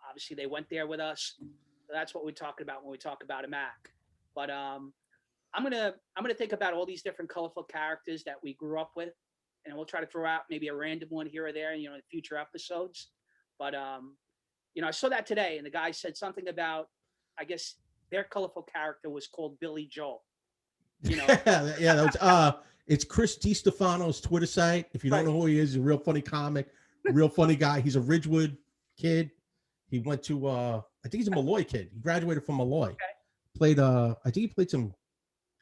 obviously they went there with us. So that's what we're talking about when we talk about a Mac. But I'm gonna think about all these different colorful characters that we grew up with, and we'll try to throw out maybe a random one here or there, in future episodes. But I saw that today, and the guy said something about, I guess their colorful character was called Billy Joel. Yeah, that was it's Chris DiStefano's Twitter site. If you don't know who he is, he's a real funny comic, real funny guy. He's a Ridgewood kid. He went to I think he's a Malloy kid. He graduated from Malloy. Okay. Played I think he played some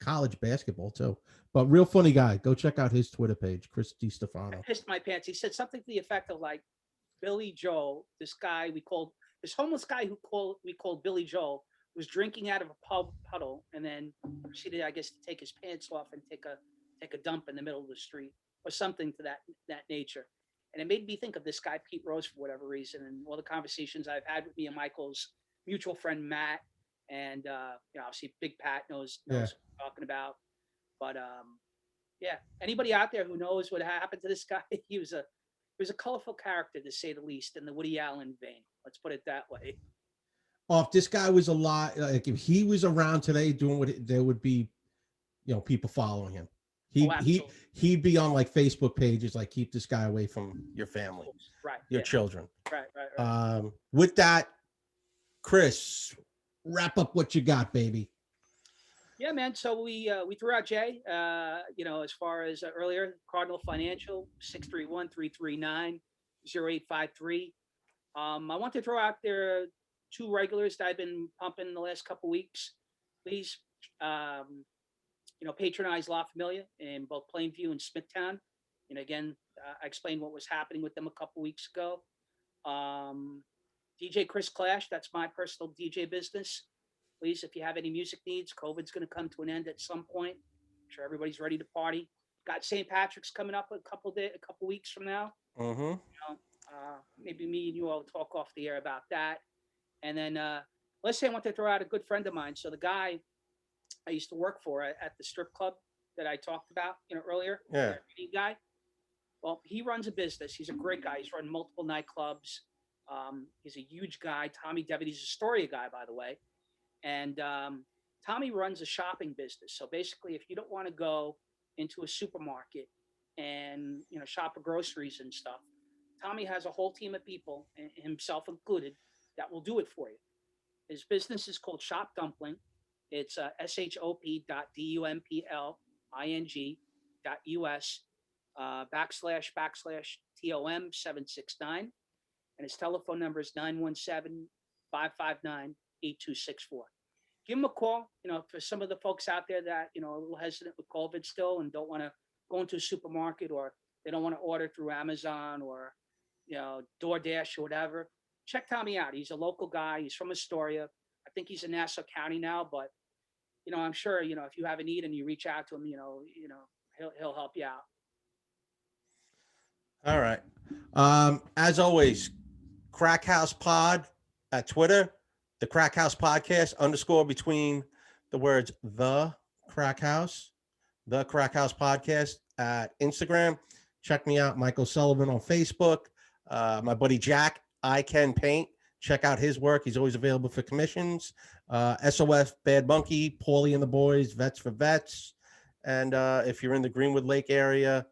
college basketball too. But real funny guy. Go check out his Twitter page, Chris DiStefano. I pissed my pants. He said something to the effect of like, Billy Joel, this homeless guy we called Billy Joel, was drinking out of a puddle and then proceeded, I guess, to take his pants off and take a dump in the middle of the street, or something to that nature. And it made me think of this guy Pete Rose for whatever reason, and all the conversations I've had with me and Michael's mutual friend Matt, and obviously Big Pat knows what I'm talking about. But anybody out there who knows what happened to this guy, he was a colorful character, to say the least, in the Woody Allen vein. Let's put it that way. If this guy was alive, like if he was around today doing there would be, people following him. He'd be on like Facebook pages, like, keep this guy away from your family, your children. Right. With that, Chris, wrap up what you got, baby. Yeah, man. So we threw out Jay, as far as earlier, Cardinal Financial, 631-339-0853. I want to throw out there two regulars that I've been pumping the last couple weeks. Please, patronize La Familia in both Plainview and Smithtown. And again, I explained what was happening with them a couple weeks ago. DJ Chris Clash, that's my personal DJ business. Please, if you have any music needs, COVID's going to come to an end at some point. I'm sure everybody's ready to party. Got St. Patrick's coming up a couple weeks from now. Mm-hmm. Maybe me and you all talk off the air about that. And then let's say I want to throw out a good friend of mine. So the guy I used to work for at the strip club that I talked about, earlier. Yeah. The guy. Well, he runs a business. He's a great guy. He's run multiple nightclubs. He's a huge guy. Tommy Devitt. He's a Astoria guy, by the way. And Tommy runs a shopping business. So basically, if you don't want to go into a supermarket and shop for groceries and stuff, Tommy has a whole team of people, himself included, that will do it for you. His business is called Shop Dumpling. It's shop.dumpling.us /TOM769. And his telephone number is 917-559-8264. Give him a call. For some of the folks out there that, are a little hesitant with COVID still and don't want to go into a supermarket, or they don't want to order through Amazon or, DoorDash or whatever, check Tommy out. He's a local guy. He's from Astoria. I think he's in Nassau County now, but I'm sure, if you have a need and you reach out to him, he'll help you out. All right. As always, Crack House Pod at Twitter, the Crack House Podcast _ between the words the Crack House Podcast at Instagram. Check me out, Michael Sullivan on Facebook. My buddy Jack, I Can Paint. Check out his work. He's always available for commissions. SOF Bad Monkey, Paulie and the Boys, Vets for Vets. And if you're in the Greenwood Lake area,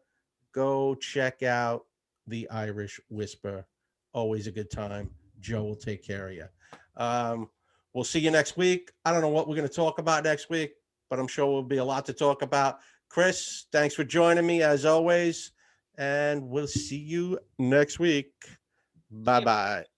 go check out the Irish Whisper. Always a good time. Joe will take care of you. We'll see you next week. I don't know what we're going to talk about next week, but I'm sure there'll be a lot to talk about. Chris, thanks for joining me as always. And we'll see you next week. Bye-bye.